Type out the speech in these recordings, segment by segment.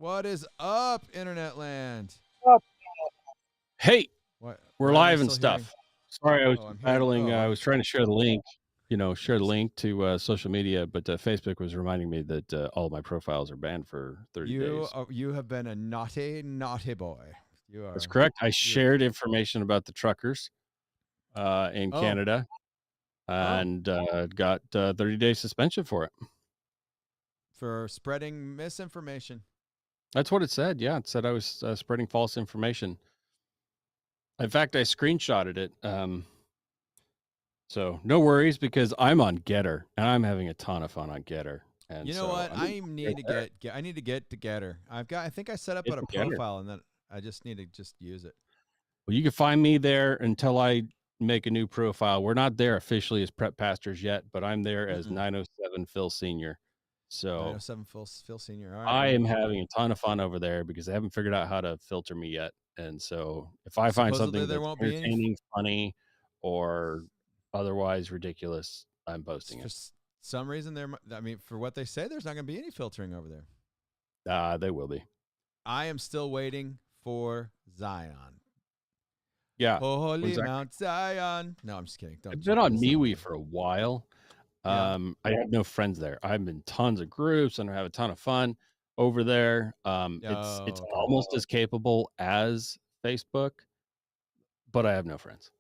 What is up, Internet Land? Hey, What? we're Why am I live and still hearing? stuff. Sorry, I was Oh, I'm hearing. battling. Oh, I I'm. was trying to share the link, share the link to social media, but Facebook was reminding me that all of my profiles are banned for 30 You. days. You have been a naughty, naughty boy. You That's are. correct. I You're. shared information about the truckers in Oh. Canada Oh. and got 30-day suspension for it. For spreading misinformation. That's what it said. Yeah, it said I was spreading false information. In fact, I screenshotted it. So no worries because I'm on Getter and I'm having a ton of fun on Getter. And You know so what? I'm I need to there. get. I need to get to Getter. I've got. I think I set up Get a the Getter. profile, and then I just need to just use it. Well, you can find me there until I make a new profile. We're not there officially as prep pastors yet, but I'm there as Mm-mm. 907 Phil Senior. So 907 Phil Senior. All right, I buddy. am having a ton of fun over there because they haven't figured out how to filter me yet. And so if I find Supposedly something there that's won't be any. entertaining, funny, or otherwise ridiculous, I'm posting For it. some reason, there. I mean, for what they say, there's not going to be any filtering over there. They will be. I am still waiting for Zion. Yeah, Holy exactly. Mount Zion. No, I'm just kidding. I've been on That's not MeWe true. for a while. Yeah. I have no friends there. I'm in tons of groups and I have a ton of fun over there. It's Oh, okay. almost as capable as Facebook, but I have no friends.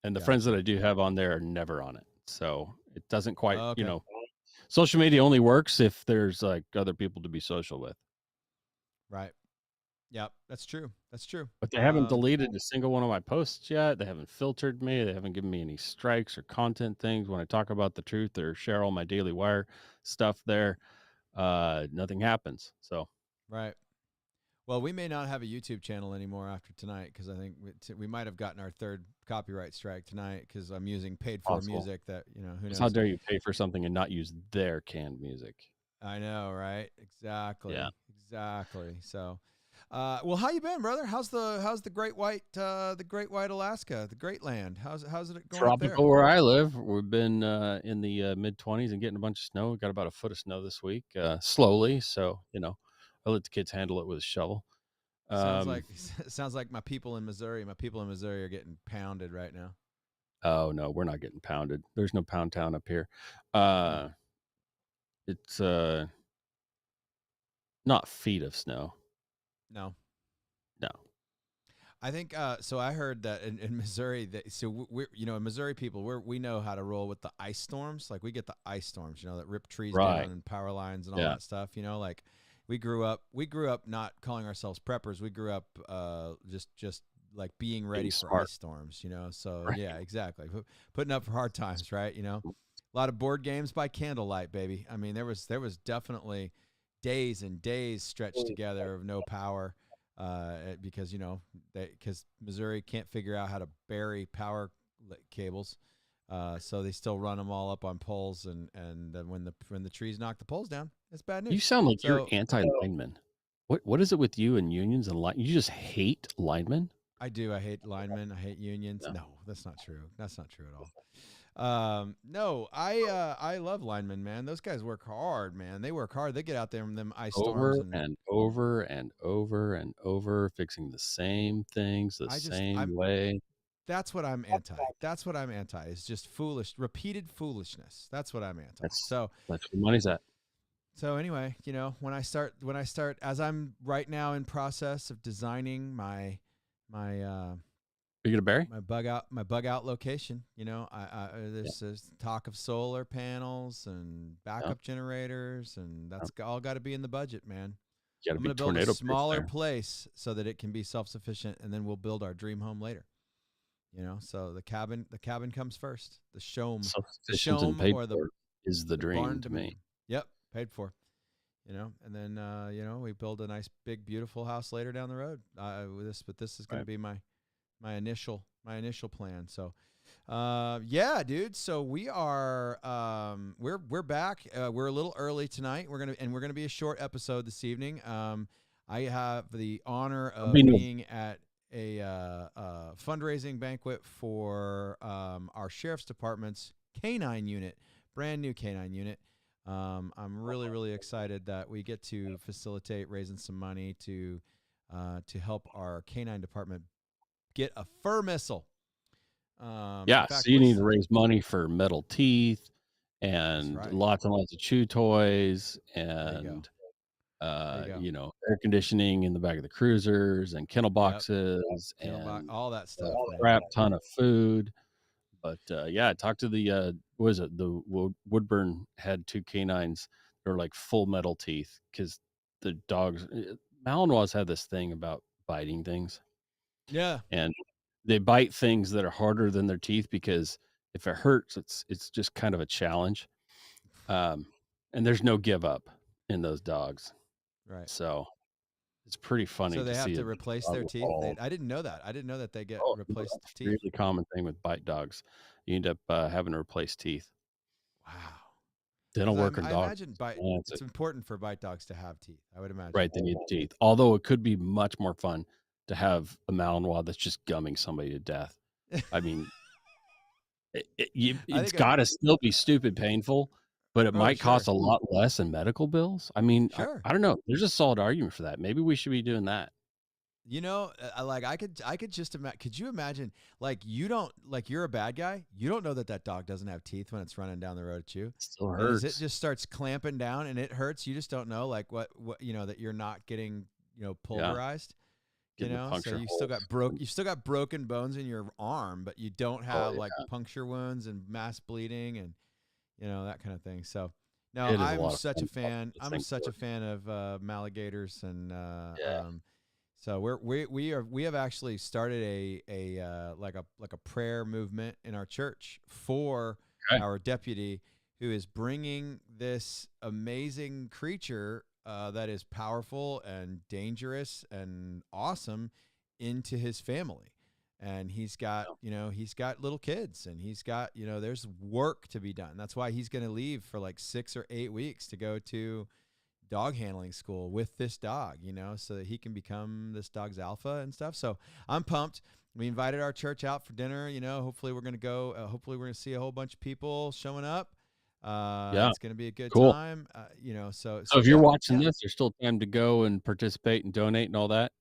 And the friends that Gotcha. I do have on there are never on it. So it doesn't quite, Okay. social media only works if there's like other people to be social with. Right. Yep. That's true. That's true. But they haven't deleted a single one of my posts yet. They haven't filtered me. They haven't given me any strikes or content things when I talk about the truth or share all my Daily Wire stuff there. Nothing happens. So Right. Well, we may not have a YouTube channel anymore after tonight because I think we might have gotten our third copyright strike tonight because I'm using paid for possible. music that, who Just how knows? dare you pay for something and not use their canned music? I know, right? Yeah. Exactly. Exactly. So, well, how you been, brother? How's the Great White Alaska, the Great Land? How's it going up there? Tropical where I live. We've been in the mid 20s and getting a bunch of snow. We got about a foot of snow this week, slowly. So, I let the kids handle it with a shovel. Sounds Um, like sounds like my people in Missouri. My people in Missouri are getting pounded right now. oh, no, we're not getting pounded. There's no pound town up here. Hmm. It's not feet of snow. No, No. I think so. I heard that in Missouri, we're in Missouri people we know how to roll with the ice storms. Like we get the ice storms, that rip trees Right. down and power lines and all Yeah. that stuff. Like we grew up not calling ourselves preppers. We grew up just like being Being ready for smart. ice storms. So Right. yeah, exactly. Putting up for hard times, right? A lot of board games by candlelight, baby. I mean, there was definitely days and days stretched together of no power because because Missouri can't figure out how to bury power cables, so they still run them all up on poles, and then when the trees knock the poles down, it's bad You news. sound like you're So anti-lineman. What is it with you and unions and line? You just hate linemen? I do. I hate linemen. I hate unions. No. No, that's not true. That's not true at all. No, I love linemen, man. Those guys work hard, man. They work hard. They get out there in them ice storms, Over and and over and over and over, fixing the same things the I just same I'm way. that's what I'm anti. That's what I'm anti. Is just repeated foolishness. That's what I'm anti. That's So that's where money's at. anyway, when I start as I'm right now in process of designing my Are you gonna bury? my bug out location. Yeah. There's talk of solar panels and Yeah. backup generators, and Yeah. that's all got to be in the budget, man. You gotta I'm be gonna build a tornado proof smaller there. place so that it can be self sufficient, and then we'll build our dream home later. So the cabin comes first. The Self-sufficient and shome paid or the for is the the dream barn to me. dominium. Yep, paid for. And then we build a nice big beautiful house later down the road. But this is going to Right. be my initial plan. So, yeah, dude. So we're back. We're a little early tonight. We're gonna be a short episode this evening. I have the honor There'll be of no being at a fundraising banquet for our sheriff's department's canine unit, brand new canine unit. I'm really, really excited that we get to facilitate raising some money to help our canine department get a fur missile. In Yeah, so fact, you need what's to raise money for metal teeth that's and right. lots of chew toys There you go. and, There you go. air conditioning in the back of the cruisers and kennel Yep. boxes Kennel box, and all that a stuff, man. crap ton of food. But, yeah, talk to the, what is it? The Woodburn had 2 canines. They're like full metal teeth because the dogs Malinois have this thing about biting things, Yeah. and they bite things that are harder than their teeth because if it hurts, it's just kind of a challenge. Um, and there's no give up in those dogs. Right. So, it's pretty So funny to they have see a to replace dog their with teeth. all I didn't know that. I didn't know that they get oh, no, replaced that's a teeth. really common thing with bite dogs. You end up, having to replace teeth. Wow. Dental Because work and I dog imagine bite. that's It's it. important for bite dogs to have teeth. I would imagine. Right, they need the teeth. Although it could be much more fun to have a Malinois that's just gumming somebody to death. I mean, I it's think. gotta still be stupid painful, but it Oh, might cost sure, a lot less in medical bills. I mean, sure. I don't know. There's a solid argument for that. Maybe we should be doing that. You know, like I could just imagine. Could you imagine? Like you don't like you're a bad guy. You don't know that that dog doesn't have teeth when it's running down the road at you, It still and as it hurts. just starts clamping down and it hurts, you just don't know like what that you're not getting Yeah, pulverized. getting a So puncture hole. you've still got broken bones in your arm, but you don't Oh, have like yeah. puncture wounds and mass bleeding and that kind of thing. So no, It is a lot of fun watching those I'm things such a work. fan of Maligators, and Yeah, so we have actually started a prayer movement in our church for okay. our deputy who is bringing this amazing creature that is powerful and dangerous and awesome into his family. And he's got little kids, and he's got, there's work to be done. That's why he's going to leave for like 6 or 8 weeks to go to dog handling school with this dog, so that he can become this dog's alpha and stuff. So I'm pumped. We invited our church out for dinner. Hopefully we're going to go. Hopefully we're going to see a whole bunch of people showing up. Yeah, It's going to be a good cool. time. So So if you're yeah, watching yeah. this, there's still time to go and participate and donate and all that?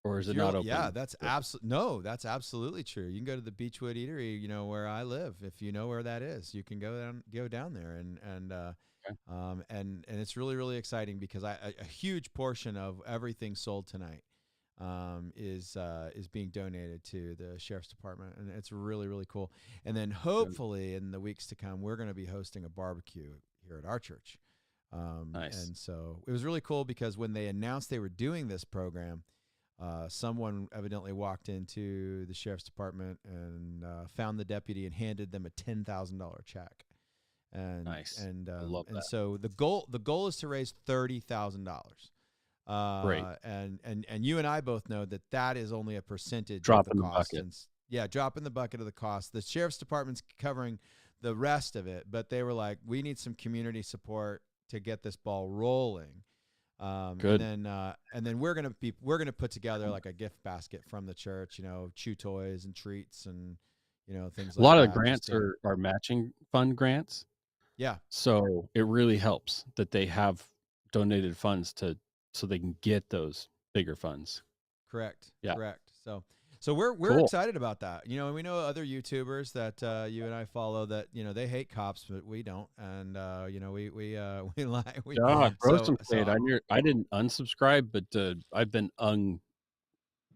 Or is If it you're, not yeah, open? that's absolutely no, that's absolutely true. You can go to the Beechwood Eatery, where I live. If you know where that is, you can go down there, Okay, and it's really, really exciting because a huge portion of everything sold tonight is being donated to the sheriff's department, and it's really, really cool. And then good. hopefully in the weeks to come, we're going to be hosting a barbecue here at our church. Nice. And so it was really cool because when they announced they were doing this program, someone evidently walked into the sheriff's department and found the deputy and handed them a $10,000 check. Nice. I love And that. so the goal is to raise $30,000. Great. And you and I both know that that is only a percentage of Drop the in the cost. bucket. And yeah, drop in the bucket of the cost. The sheriff's department's covering the rest of it, but they were like, we need some community support to get this ball rolling. Good. And then we're gonna put together like a gift basket from the church, chew toys and treats and things A like lot of the that. Just grants to are matching fund grants, yeah, so it really helps that they have donated funds to so they can get those bigger funds. correct, Yeah, correct. So we're cool. excited about that. And we know other YouTubers that you and I follow that they hate cops, but we don't, and we like we God, roast so some so shade. I didn't unsubscribe, but, I've been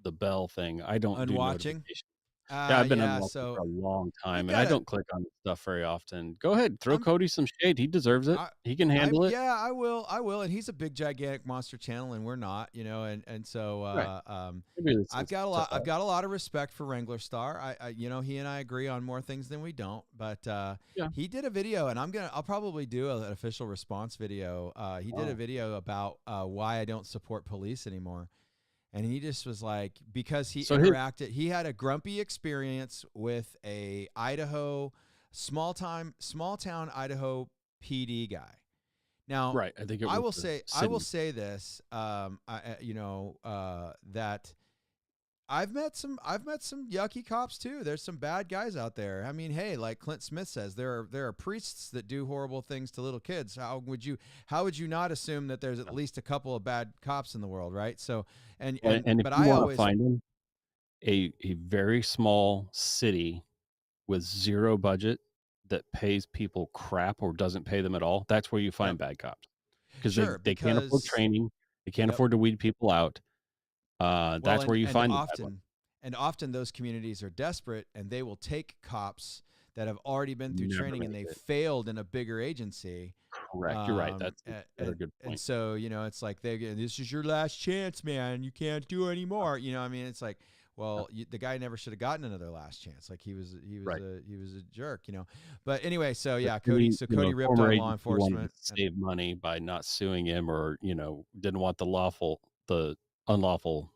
the bell thing. I don't do unwatching. notifications. Yeah, I've been Yeah. unwatching for So a long we've time, and I got a don't click on stuff very often. Go ahead, throw I'm Cody some shade. He deserves it. I He can handle it. yeah, I will, and he's a big gigantic monster channel, and we're not, and so Right. Maybe this I've is got a lot of respect for Wrangler Star. He and I agree on more things than we don't, but yeah. he did a video, and I'll probably do an official response video. He did a Wow. video about why I don't support police anymore. And he just was like, because So his he had a grumpy experience with a Idaho, small town Idaho PD guy. Now, right, I think it was the I will city. say this, that I've met some yucky cops too. There's some bad guys out there. I mean, hey, like Clint Smith says, there are priests that do horrible things to little kids. How would you not assume that there's at least a couple of bad cops in the world, right? So And if but you I want to always find them, a very small city with zero budget that pays people crap or doesn't pay them at all, that's where you yep, find bad cops because sure, they can't afford because training, they can't yep. afford to weed people out. Well, That's where you find the bad ones. and often those communities are desperate, and they will take cops that have already been through Never training and make they it. failed in a bigger agency. Correct. You're right. That's another good And point. so it's like this is your last chance, man. You can't do anymore. I mean, it's like, well, the guy never should have gotten another last chance. Like he was Right. a jerk. But anyway, so yeah, But Cody. So Cody ripped former on agency law wanted to enforcement. And, save money by not suing him or, didn't want the unlawful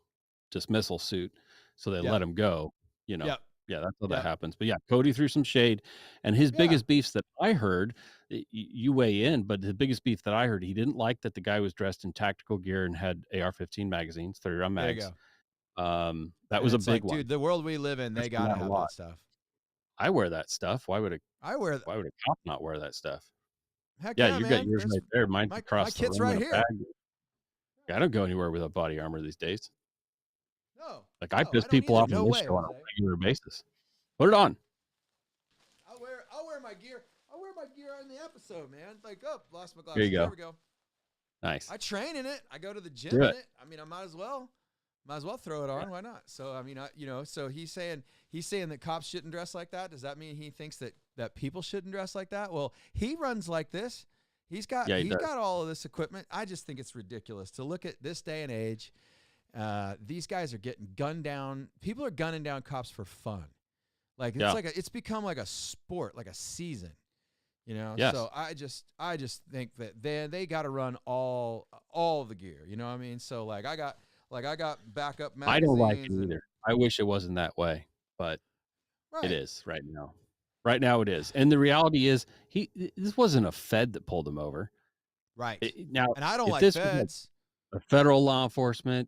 dismissal suit. So they yep, let him go, you know. yep, Yeah, that's how that yep, happens. But yeah, Cody threw some shade. And his yeah. biggest beefs that I heard, you weigh in, but the biggest beef that I heard, he didn't like that the guy was dressed in tactical gear and had AR-15 magazines, 30-round There you mags. go. That And was a it's big like, one. dude, the world we live in, I they see gotta that a have lot. that stuff. I wear that stuff. I wear. Why would a cop not wear that stuff? Heck Yeah, yeah, you got man. yours There's right there. Mine's my across the kit's room in right a bag. here. Yeah, I don't go anywhere without body armor these days. No, Like I no, I piss don't people either. off on No this way, show on a Jose. regular basis. Put it on. I'll wear my gear. I'll wear my gear on the episode, man. Like, oh, lost my Here glasses. you go. There we go. Nice. I train in it. I go to the gym Do in it. it. I mean, I might as well throw it on. Why not? So I mean, so he's saying that cops shouldn't dress like that. Does that mean he thinks that people shouldn't dress like that? Well, he runs like this. He's got Yeah, he does. all of this equipment. I just think it's ridiculous to look at this day and age. These guys are getting gunned down. People are gunning down cops for fun. Like Yeah. it's become like a sport, like a season. Yes. So I just think that they got to run all the gear. You know what I mean? So like I got backup magazines. I don't like it either. I wish it wasn't that way, but Right. it is right now. Right now it is. And the reality is this wasn't a Fed that pulled him over. Right. Now, And I don't if like this was feds. a federal law enforcement,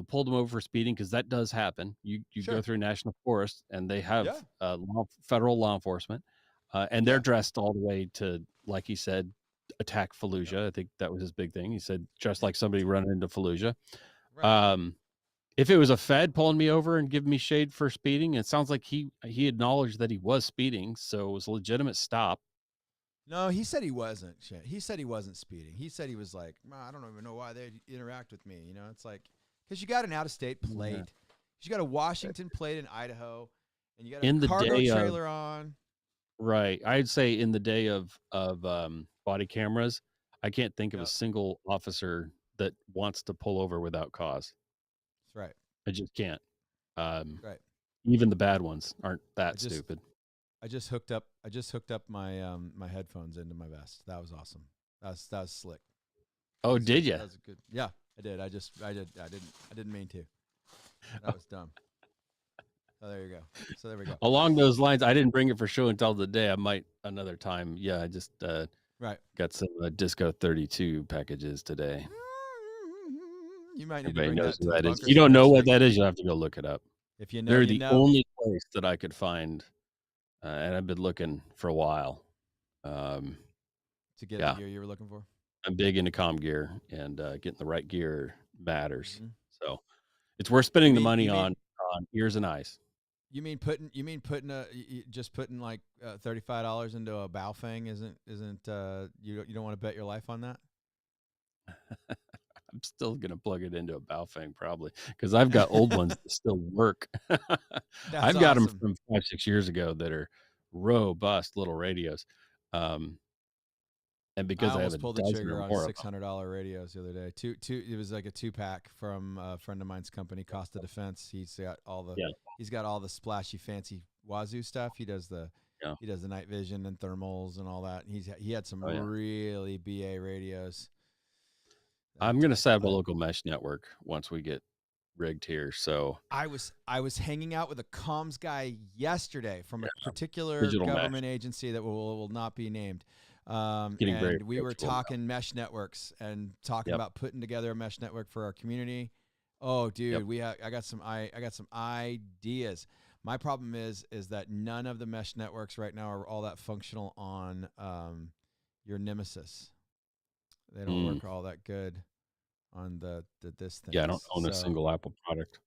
pulled him over for speeding, because that does happen. You Sure. go through a national forest and they have Yeah. federal law enforcement, and they're Yeah. dressed all the way to, like he said, attack Fallujah. Yep. I think that was his big thing. He said, dressed like somebody running into Fallujah. Right. If it was a Fed pulling me over and giving me shade for speeding, it sounds like he acknowledged that he was speeding, so it was a legitimate stop. No, he said he wasn't. He said he wasn't speeding. He said he was like, I don't even know why they interact with me. It's like, because you got an out-of-state plate. Yeah. You got a Washington plate in Idaho, and you got In a the cargo day trailer on. Right. I'd say in the day of body cameras, I can't think of a Yep. single officer that wants to pull over without cause. That's right. I just can't. Right. Even the bad ones aren't that stupid. I just hooked up my my headphones into my vest. That was awesome. That was slick. Oh, did you? That was good. Yeah, I did. I didn't mean to. That was dumb. Oh, there you go. So there we go. Along those lines, I didn't bring it for show and tell today. I might another time. Yeah, I just Right. got some Disco 32 packages today. You might need Everybody to bring knows that to who the that is. bunker You don't know next what week. that is, you'll have to go look it up. If you know, they're you the know. only place that I could find, and I've been looking for a while. To get the gear you were looking for. I'm big into comm gear, and getting the right gear matters. Mm-hmm. So it's worth spending the money on ears and eyes. You mean putting just putting like $35 into a Baofeng isn't you don't want to bet your life on that? I'm still gonna plug it into a Baofeng probably, because I've got old ones that still work. I've got them from 5-6 years ago that are robust little radios. And because I almost pulled the trigger on more $600 radios the other day. It was like a 2-pack from a friend of mine's company, Costa Defense. He's got all the splashy, fancy Wazoo stuff. He does the night vision and thermals and all that. And he had some really BA radios. I'm gonna set up a local mesh network once we get rigged here. So I was hanging out with a comms guy yesterday from a particular digital government mesh agency that will not be named. and we were talking mesh networks and talking about putting together a mesh network for our community. Oh, Yep. dude, I got some ideas. My problem is that none of the mesh networks right now are all that functional on your Nemesis. They don't Mm. work all that good on this Yeah, I don't things. own a So single Apple product.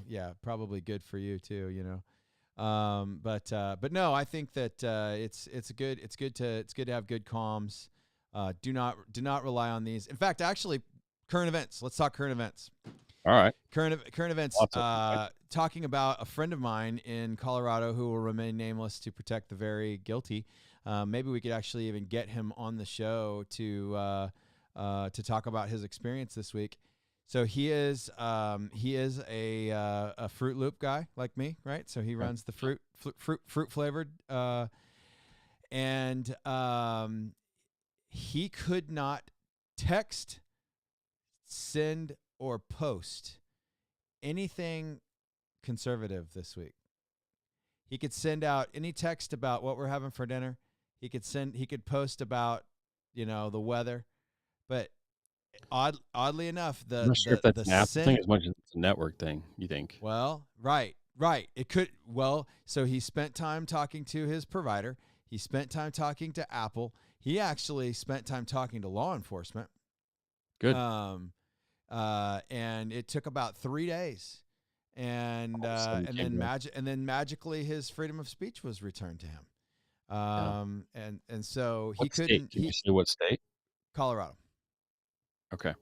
yeah, probably good for you too. But no, I think that it's good to have good comms. Do not rely on these. In fact, actually, current events. Let's talk current events. All right. Current events. Lots of them, right? Talking about a friend of mine in Colorado who will remain nameless to protect the very guilty. Maybe we could actually even get him on the show to talk about his experience this week. So he is a Fruit Loop guy like me, right? So he Okay. runs the fruit flavored, and he could not text, send, or post anything conservative this week. He could send out any text about what we're having for dinner. He could post about, the weather. But oddly enough, I'm not sure if that's the an Apple thing send as much as it's a network thing, you think? well, right. It could so he spent time talking to his provider. He spent time talking to Apple. He actually spent time talking to law enforcement. Good. Um and it took about 3 days. And All of a sudden it and came then back. magically his freedom of speech was returned to him. Yeah. And so he What state? couldn't Can you he say what state? Colorado. Okay.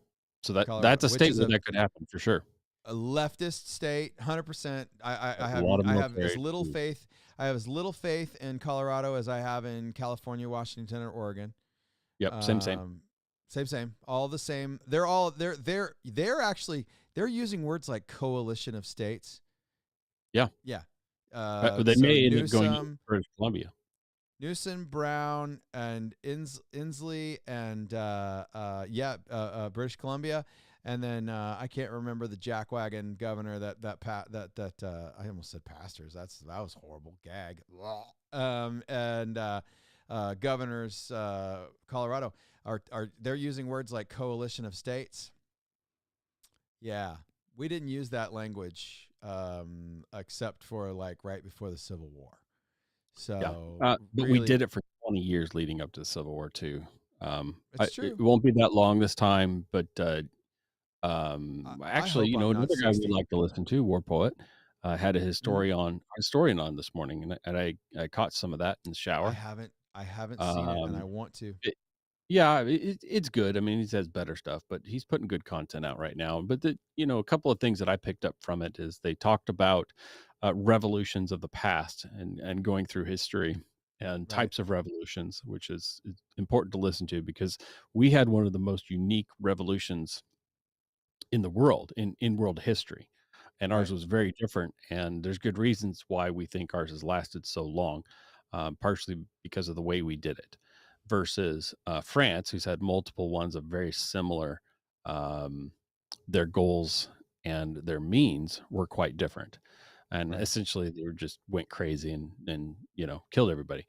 So that's Colorado, a which state is where that could happen for sure. a leftist state, 100%. A lot of I have as military. little faith. I have as little faith in Colorado as I have in California, Washington, or Oregon. Yep, same. Um, same, all the same. They're actually they're using words like coalition of states. Yeah. Yeah. They So may end up going to British Columbia. Newsom, Brown, and Inslee, and British Columbia, and then I can't remember the jackwagon governor I almost said pastors. That was a horrible gag. And governors, Colorado are they're using words like coalition of states. Yeah, we didn't use that language except for like right before the Civil War. Yeah. So But we really, did it for 20 years leading up to the Civil War too. it's It true. won't be that long this time, but I actually, hope I'm not another guy we 60. like to listen to, War Poet, had a Mhm. historian on this morning, and I caught some of that in the I shower. haven't I haven't seen it, and I Um, want to. Yeah, it's good. I mean, he says better stuff, but he's putting good content out right now. But a couple of things that I picked up from it is they talked about revolutions of the past and going through history and Right, types of revolutions, which is important to listen to because we had one of the most unique revolutions in the world in world history, and ours right, was very different. And there's good reasons why we think ours has lasted so long, partially because of the way we did it versus France, who's had multiple ones of very similar. um, their goals and their means were quite different, and right. essentially they were just went crazy and killed everybody.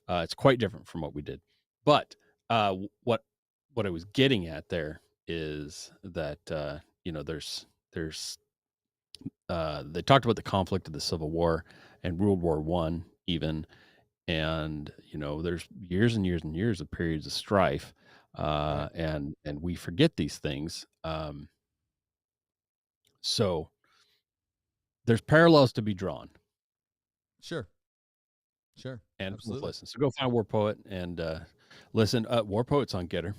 It's quite different from what we did. But what I was getting at there is that there's they talked about the conflict of the Civil War and World War One even, and there's years and years and years of periods of strife, Right. and we forget these things. So there's parallels to be drawn, Sure. Sure. and it's worth Absolutely. listening. So go find War Poet and listen. War Poet's on Getter.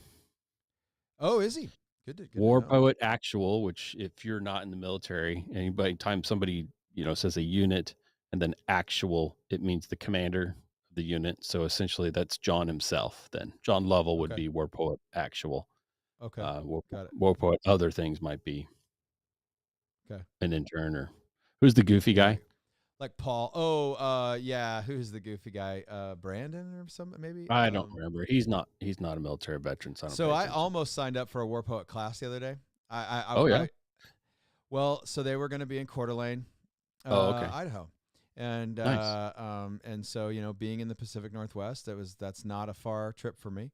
Oh, is he? Good to War know. Poet Actual, which if you're not in the military, anybody time somebody says a unit and then actual, it means the commander of the unit. So essentially, that's John himself. Then John Lovell would Okay. be War Poet Actual. Okay. Got it. War Poet other things might be Okay. an intern or who's the goofy Yeah, guy? like Paul. Oh, yeah, who's the goofy guy? Brandon or something maybe? I don't remember. He's not a military veteran, so I don't So pay I attention. almost signed up for a War Poet class the other day. Oh yeah. Well, so they were going to be in Coeur d'Alene, Oh okay. Idaho, and Nice. so being in the Pacific Northwest, that's not a far trip for me.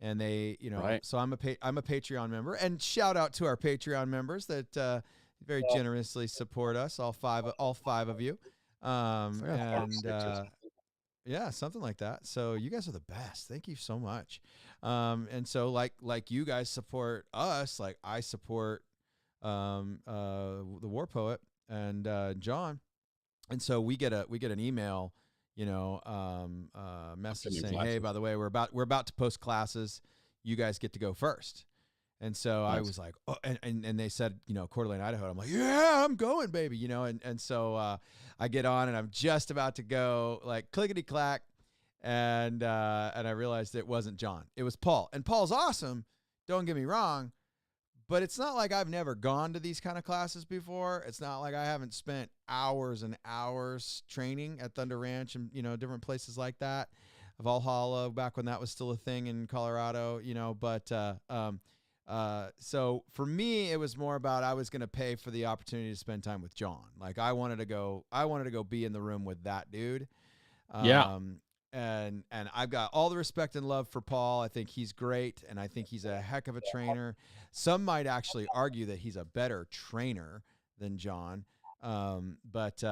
And they, Right. so I'm a Patreon member, and shout out to our Patreon members that very generously support us, all five of you. Yeah, 5 or And 6 or something. Yeah, something like that. So you guys are the best. Thank you so much. And so like you guys support us, like I support the War Poet and John. And so we get an email, message Opinion saying, "Hey, classes. by the way, we're about to post classes. You guys get to go first." And so I Nice. was like, oh, and they said, Coeur d'Alene, Idaho. I'm like, yeah, I'm going, baby, and so I get on and I'm just about to go, like clickety clack, and I realized it wasn't John, it was Paul, and Paul's awesome. Don't get me wrong, but it's not like I've never gone to these kind of classes before. It's not like I haven't spent hours and hours training at Thunder Ranch and different places like that, Valhalla, back when that was still a thing in Colorado. So for me, it was more about I was going to pay for the opportunity to spend time with John. Like I wanted to go be in the room with that dude. Yeah. Um, and I've got all the respect and love for Paul. I think he's great, and I think he's a heck of a trainer. Some might actually argue that he's a better trainer than John, but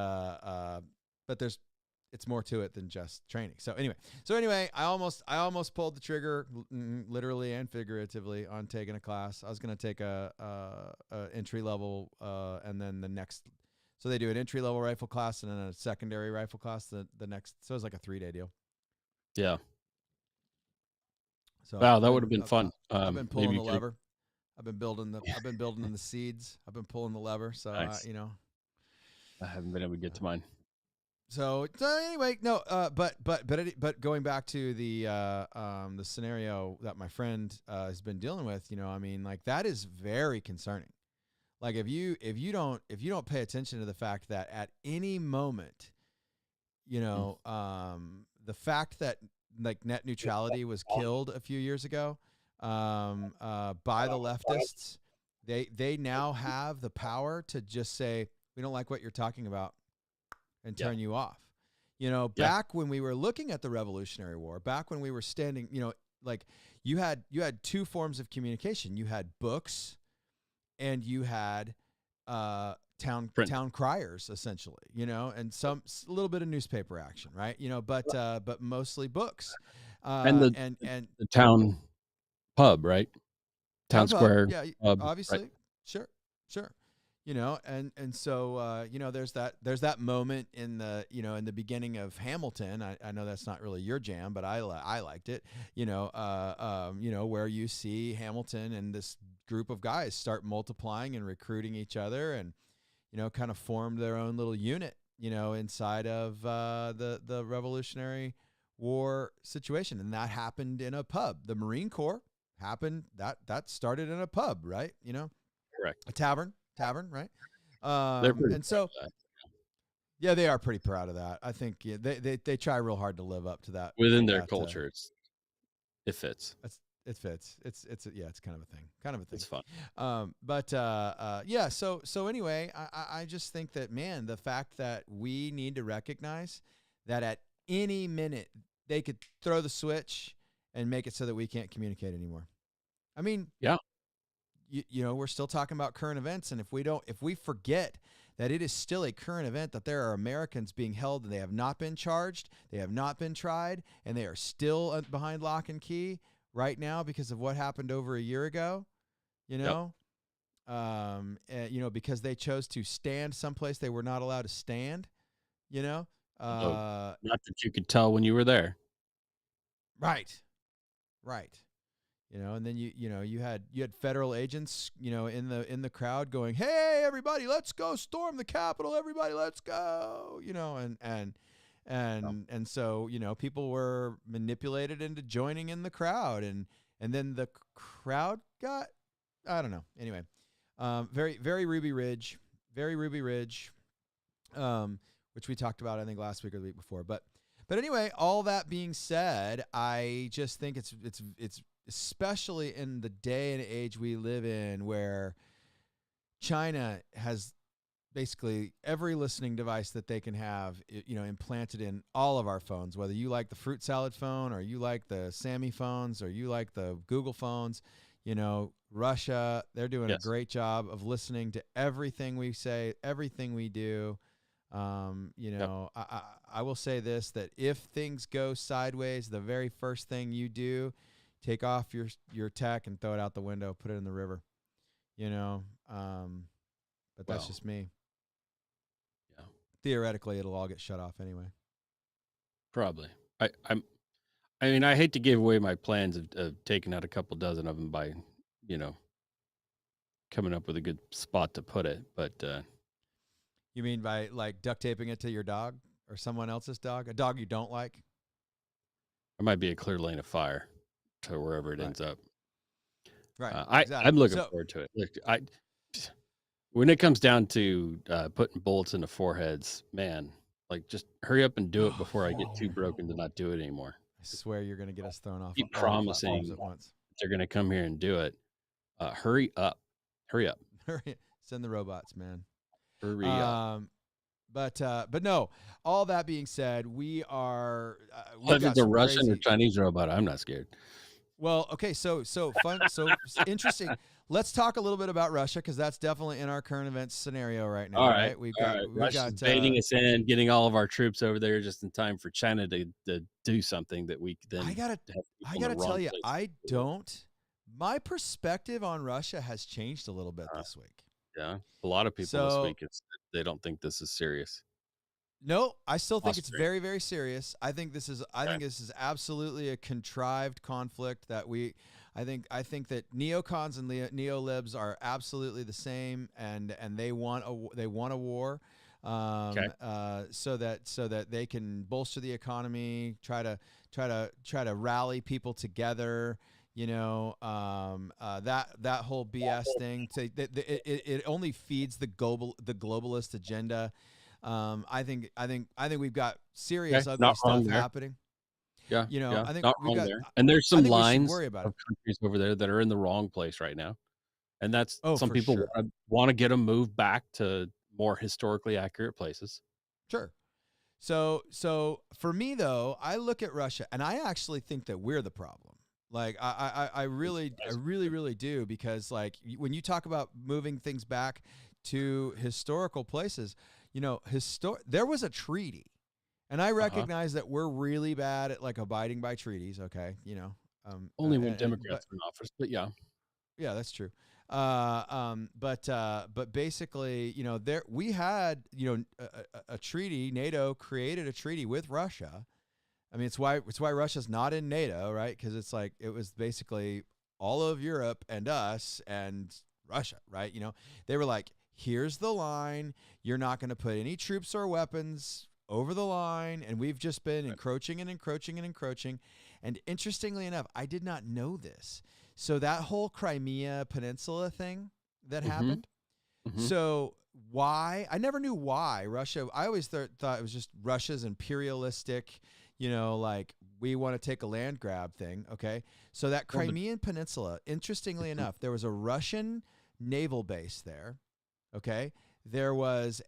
it's more to it than just training. So anyway, I almost pulled the trigger, literally and figuratively, on taking a class. I was going to take a entry level, and then the next. So they do an entry level rifle class and then a secondary rifle class the next. So it was like a 3-day deal. Yeah. So Wow, that would have been fun. I've been pulling Maybe the lever. I've been building in the seeds. I've been pulling the lever. So nice. I haven't been able to get to mine. So anyway, no. But going back to the scenario that my friend has been dealing with, I mean, like that is very concerning. Like if you don't pay attention to the fact that at any moment, the fact that like net neutrality was killed a few years ago by the leftists, they now have the power to just say, we don't like what you're talking about, and Yeah. turn you off. Yeah. Back when we were looking at the Revolutionary War, back when we were standing, like you had two forms of communication. You had books, and you had town criers, essentially, and a little bit of newspaper action, right? But mostly books, And and the town pub, right? Town town pub, square yeah, pub, right? obviously, sure, and so there's that moment in the beginning of Hamilton. I know that's not really your jam, but I liked it. Where you see Hamilton and this group of guys start multiplying and recruiting each other, and kind of formed their own little unit, inside of the Revolutionary War situation, and that happened in a pub. The Marine Corps that started in a pub, right? Correct. A tavern, right? They're pretty And so, proud of that. yeah, they are pretty proud of that. I think they try real hard to live up to that. Within their culture, it fits. It fits. It's kind of a thing. It's fun. Yeah. So anyway, I just think that, man, the fact that we need to recognize that at any minute they could throw the switch and make it so that we can't communicate anymore. I mean, Yeah. We're still talking about current events, and if we forget that it is still a current event, that there are Americans being held and they have not been charged, they have not been tried, and they are still behind lock and key right now because of what happened over a year ago, Yep. Because they chose to stand someplace they were not allowed to stand, Not that you could tell when you were there. right. And then you had federal agents, in the crowd going, "Hey, everybody, let's go storm the Capitol! Everybody, let's go!" And so people were manipulated into joining in the crowd, and then the crowd got, I don't know. Anyway, very Ruby Ridge, which we talked about, I think, last week or the week before, but anyway, all that being said, I just think it's especially in the day and age we live in, where China has basically every listening device that they can have, implanted in all of our phones, whether you like the fruit salad phone or you like the Sammy phones or you like the Google phones, Russia, they're doing a Yes. great job of listening to everything we say, everything we do. Yep. I will say this, that if things go sideways, the very first thing you do, take off your tech and throw it out the window, put it in the river, you know. But that's Well, just me. yeah, Theoretically, it'll all get shut off anyway. probably. I mean, I hate to give away my plans of taking out a couple dozen of them by, you know, coming up with a good spot to put it, but You mean by like duct taping it to your dog or someone else's dog, a dog you don't like? there might be a clear lane of fire to wherever it Right. ends up. Right. I'm Exactly. looking So, forward to it. Look, when it comes down to putting bullets into foreheads, man, like just hurry up and do it before I get too broken to not do it anymore. I swear you're going to get us thrown off Keep all the platforms promising at once. they're going to come here and do it. Hurry up, hurry up, Send the robots, man. hurry up. But no. All that being said, we are. We've Whether got the some Russian or crazy. Chinese robot, I'm not scared. Well, okay, so fun, so interesting. Let's talk a little bit about Russia because that's definitely in our current events scenario right now, All right, right? We've all got right. we've Russia's got baiting us in, getting all of our troops over there just in time for China to do something that we then I gotta have people I in the gotta tell wrong you, place. I don't. My perspective on Russia has changed a little bit Uh, this week. yeah, a lot of people this So week they don't think this is serious. no, I still think it's Australia. very, very serious. I Okay. think this is absolutely a contrived conflict that I think that neocons and neolibs are absolutely the same, and they want a war, Okay. so that they can bolster the economy, try to rally people together. That whole BS thing. It only feeds the globalist agenda. I think we've got serious Okay. ugly Not wrong stuff there. happening. Yeah. I Yeah. think Not we've wrong got. there. And there's I some think we should lines worry about it. of countries over there that are in the wrong place right now. And that's Oh, some for people sure, want to get them moved back to more historically accurate places. sure. So for me though, I look at Russia and I actually think that we're the problem. Like I really, really do, because like when you talk about moving things back to historical places, there was a treaty, and I Uh-huh. recognize that we're really bad at like abiding by treaties. Okay, Only when Democrats are in office, but yeah. yeah, that's true. But basically, there we had a treaty. NATO created a treaty with Russia. I mean, it's why Russia's not in NATO, right? Because it's like it was basically all of Europe and us and Russia, right? They were like, here's the line. You're not going to put any troops or weapons over the line, and we've just been encroaching and encroaching and encroaching. And interestingly enough, I did not know this. So that whole Crimea Peninsula thing that Mhm. happened. Mhm. So why? I never knew why Russia. I always thought it was just Russia's imperialistic, like we want to take a land grab thing. Okay. So that Well, Crimean Peninsula, interestingly mhm. enough, there was a Russian naval base there. Okay. There was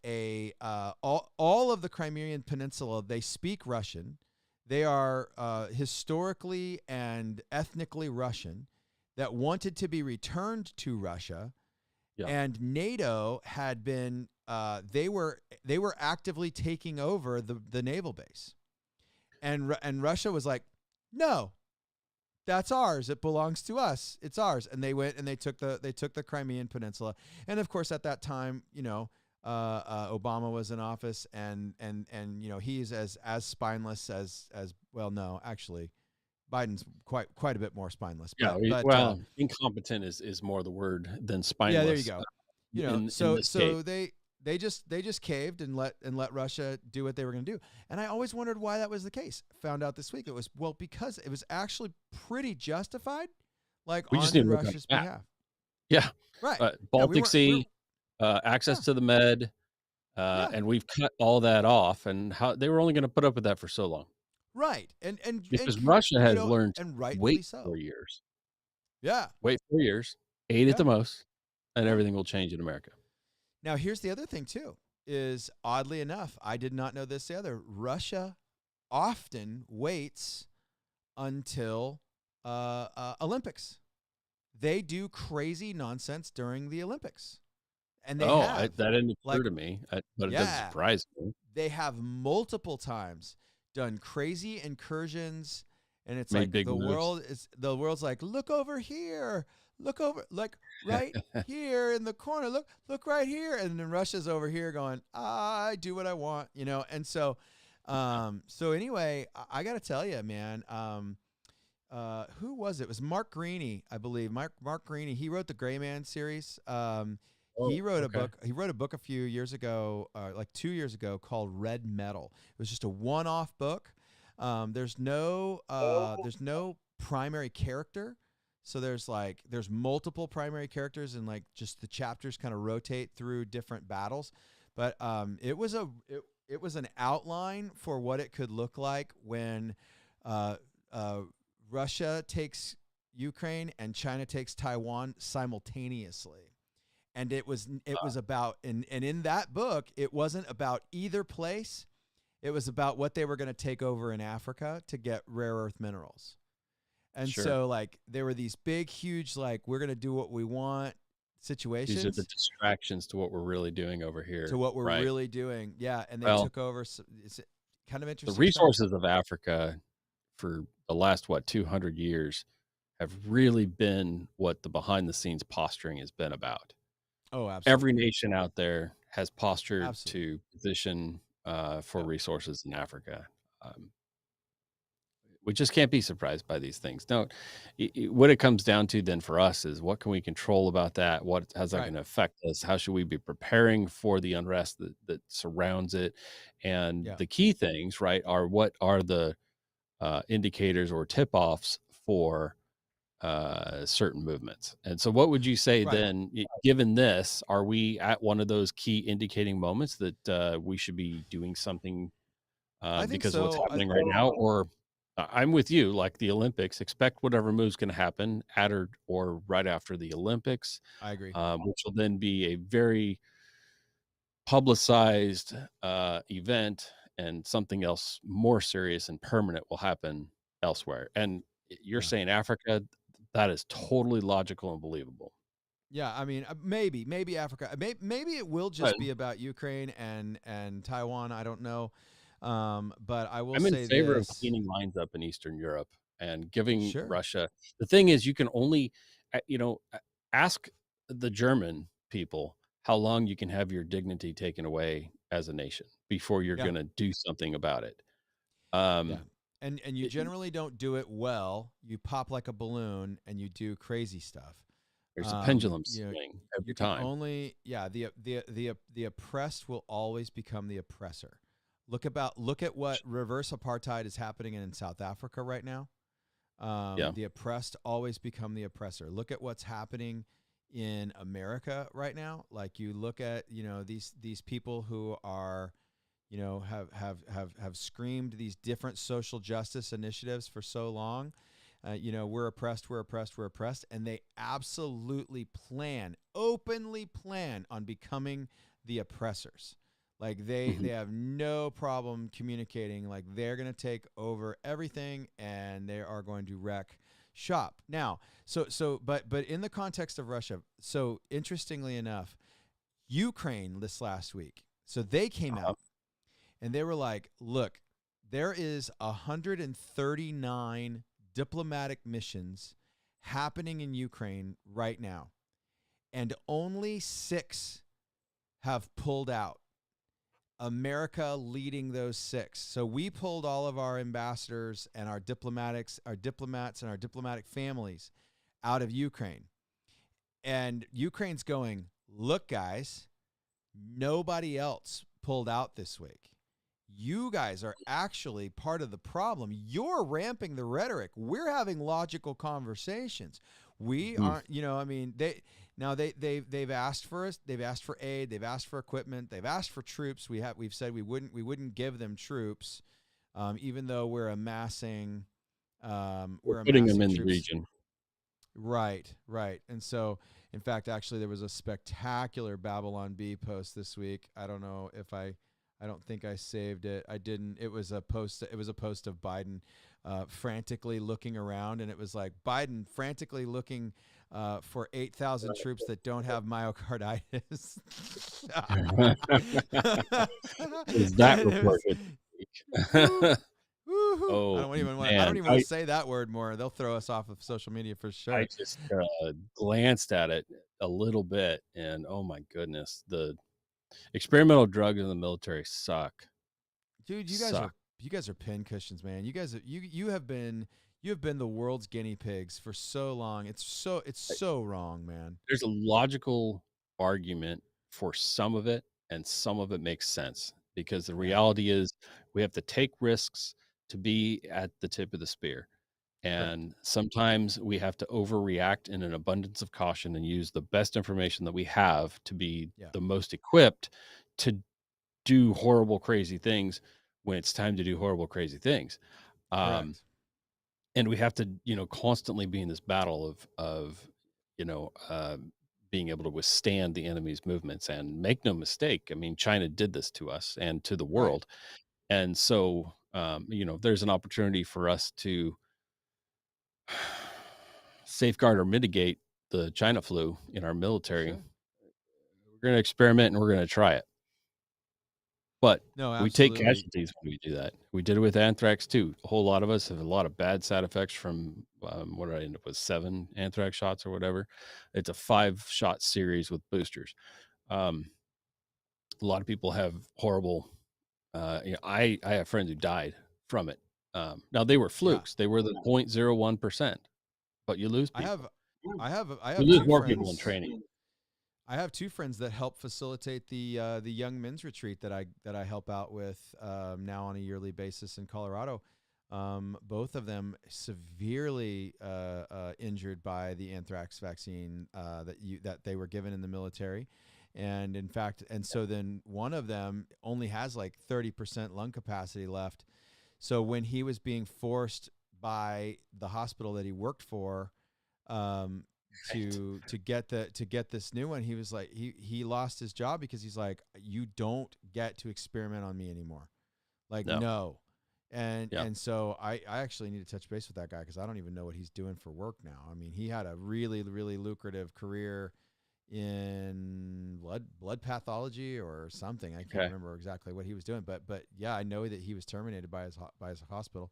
all of the Crimean Peninsula, they speak Russian. They are historically and ethnically Russian that wanted to be returned to Russia, Yeah. and NATO had been they were actively taking over the naval base, and Russia was like, no, that's ours. It belongs to us. It's ours. And they went and they took the Crimean Peninsula. And of course, at that time, Obama was in office, and he's as spineless as well. No, actually, Biden's quite a bit more spineless. Yeah, But incompetent is more the word than yeah, there you spineless, go. in So this case. they just caved and let Russia do what they were going to do. And I always wondered why that was the case. Found out this week it was, well, because it was actually pretty justified, like We just need on to look on Russia's a map. behalf. Yeah. Right. Yeah, Baltic we're Sea, access yeah, to the Med, yeah, and we've cut all that off, and how they were only gonna put up with that for so long right. And because Russia has you learned to and rightfully wait 4 so. years. Yeah. Wait 4 years, 8 at the Yeah. most, and Yeah. everything will change in America. Now here's the other thing too, is oddly enough, I did not know this either. Russia often waits until Olympics. they do crazy nonsense during the Olympics, and they Oh, have that didn't occur like, to me, but it doesn't yeah, surprise me. they have multiple times done crazy incursions, and it's Made like big moves. the world's like, look over here, look over, like right here in the corner, look right here, and then Russia's over here going, I do what I want, and so so anyway, I got to tell you, man, who was it? It was Mark Greaney, I believe. Mark Greaney. He wrote the Gray Man series. He Oh, wrote a okay. book. He wrote a book a few years ago, like 2 years ago, called Red Metal. It was just a one-off book. There's no primary character. So there's multiple primary characters, and like just the chapters kind of rotate through different battles. But it was an outline for what it could look like when uh, uh, Russia takes Ukraine and China takes Taiwan simultaneously. And it was about, and in that book, it wasn't about either place. It was about what they were going to take over in Africa to get rare earth minerals. And Sure. so like there were these big, huge, like, we're going to do what we want These are the situations distractions to what we're really doing over to here. what we're Right. really doing. Yeah. And they Well, took over. It's kind of the interesting stuff. resources of Africa for the last, 200 years have really been what the behind the scenes posturing has been about. Oh, Every absolutely. nation out there has postured Absolutely. to position for Yep. resources in Africa. Um, we just can't be surprised by these things. No, what it comes down to then for us is what can we control about that? How's that Right. going to affect us? How should we be preparing for the unrest that surrounds it? And Yeah. the key things, right, are what are the indicators or tip offs for certain movements. And so, what would you say Right. then, given this, are we at one of those key indicating moments that we should be doing something I think because of what's so. happening right now? Or I'm with you, like the Olympics, expect whatever move's going to happen at or right after the Olympics, I agree. which will then be a very publicized event, and something else more serious and permanent will happen elsewhere. And you're Yeah. saying Africa, that is totally logical and believable. Yeah, I mean, maybe Africa. Maybe it will But just be about Ukraine and Taiwan. I don't know, but I will I'm in say favor of this. cleaning lines up in Eastern Europe and giving Sure. Russia. The thing is, you can only, ask the German people how long you can have your dignity taken away as a nation before you're Yeah. going to do something about it. Yeah. Um, And you generally don't do it well. You pop like a balloon and you do crazy stuff. There's a pendulum You know, swing you every can time. only, yeah, the oppressed will always become the oppressor. Look at what reverse apartheid is happening in South Africa right now. Yeah. The oppressed always become the oppressor. Look at what's happening in America right now. Like, you look at, these people who are, have screamed these different social justice initiatives for so long. We're oppressed, we're oppressed, we're oppressed, and they absolutely openly plan on becoming the oppressors. Like, they Mhm. have no problem communicating like they're going to take over everything and they are going to wreck shop. Now, but in the context of Russia, so interestingly enough, Ukraine this last week, so they came Uh-huh. out and they were like, look, there is 139 diplomatic missions happening in Ukraine right now, and only 6 have pulled out. America leading those 6. So we pulled all of our ambassadors and our diplomats and our diplomatic families out of Ukraine. And Ukraine's going, look, guys, nobody else pulled out this week. You guys are actually part of the problem. You're ramping the rhetoric. We're having logical conversations. We Mhm. aren't, I mean, they've asked for us. They've asked for aid. They've asked for equipment. They've asked for troops. We've said we wouldn't give them troops, even though we're We're putting them amassing in the troops. region. Right, right. And so, in fact, actually, there was a spectacular Babylon Bee post this week. I don't know if I don't think I saved it. I didn't. It was a post. It was a post of Biden. frantically looking around, and it was like Biden frantically looking for 8,000 troops that don't have myocarditis. Is that And it report was, good this woo, week? woohoo. Oh, I don't man. even want to say that word more. They'll throw us off of social media for I sure. just, glanced at it a little bit, and, oh my goodness, the experimental drugs in the military suck. Dude, Suck. you guys are pin cushions, man. You have been the world's guinea pigs for so long. It's so wrong, man. There's a logical argument for some of it, and some of it makes sense because the Yeah, reality is we have to take risks to be at the tip of the spear. correct. And sometimes we have to overreact in an abundance of caution and use the best information that we have to be Yeah, the most equipped to do horrible, crazy things when it's time to do horrible, crazy things. Um, correct. and we have to, constantly be in this battle of, you know, uh, being able to withstand the enemy's movements. And make no mistake, I mean, China did this to us and to the Right. world. And so, there's an opportunity for us to safeguard or mitigate the China flu in our For military. sure. We're going to experiment and we're going to try it. But No, we take absolutely. casualties when we do that. We did it with anthrax too. A whole lot of us have a lot of bad side effects from what did I end up with, 7 anthrax shots or whatever. It's a 5-shot series with boosters. Um, a lot of people have horrible. I have friends who died from it. Now they were Yeah. flukes. They were the 0.01%, but you lose I people. have I You have lose two more people in friends. training. I have two friends that help facilitate the young men's retreat that I help out with now on a yearly basis in Colorado. Both of them severely injured by the anthrax vaccine that they were given in the military, and in fact, and so then one of them only has like 30% lung capacity left. So when he was being forced by the hospital that he worked for um, Right. to get this new one, he was like he lost his job because he's like, you don't get to experiment on me anymore. Like, No. no. And Yeah. so I actually need to touch base with that guy because I don't even know what he's doing for work now. I mean, he had a really lucrative career in blood pathology or something. I can't Okay. remember exactly what he was doing, but yeah, I know that he was terminated by his hospital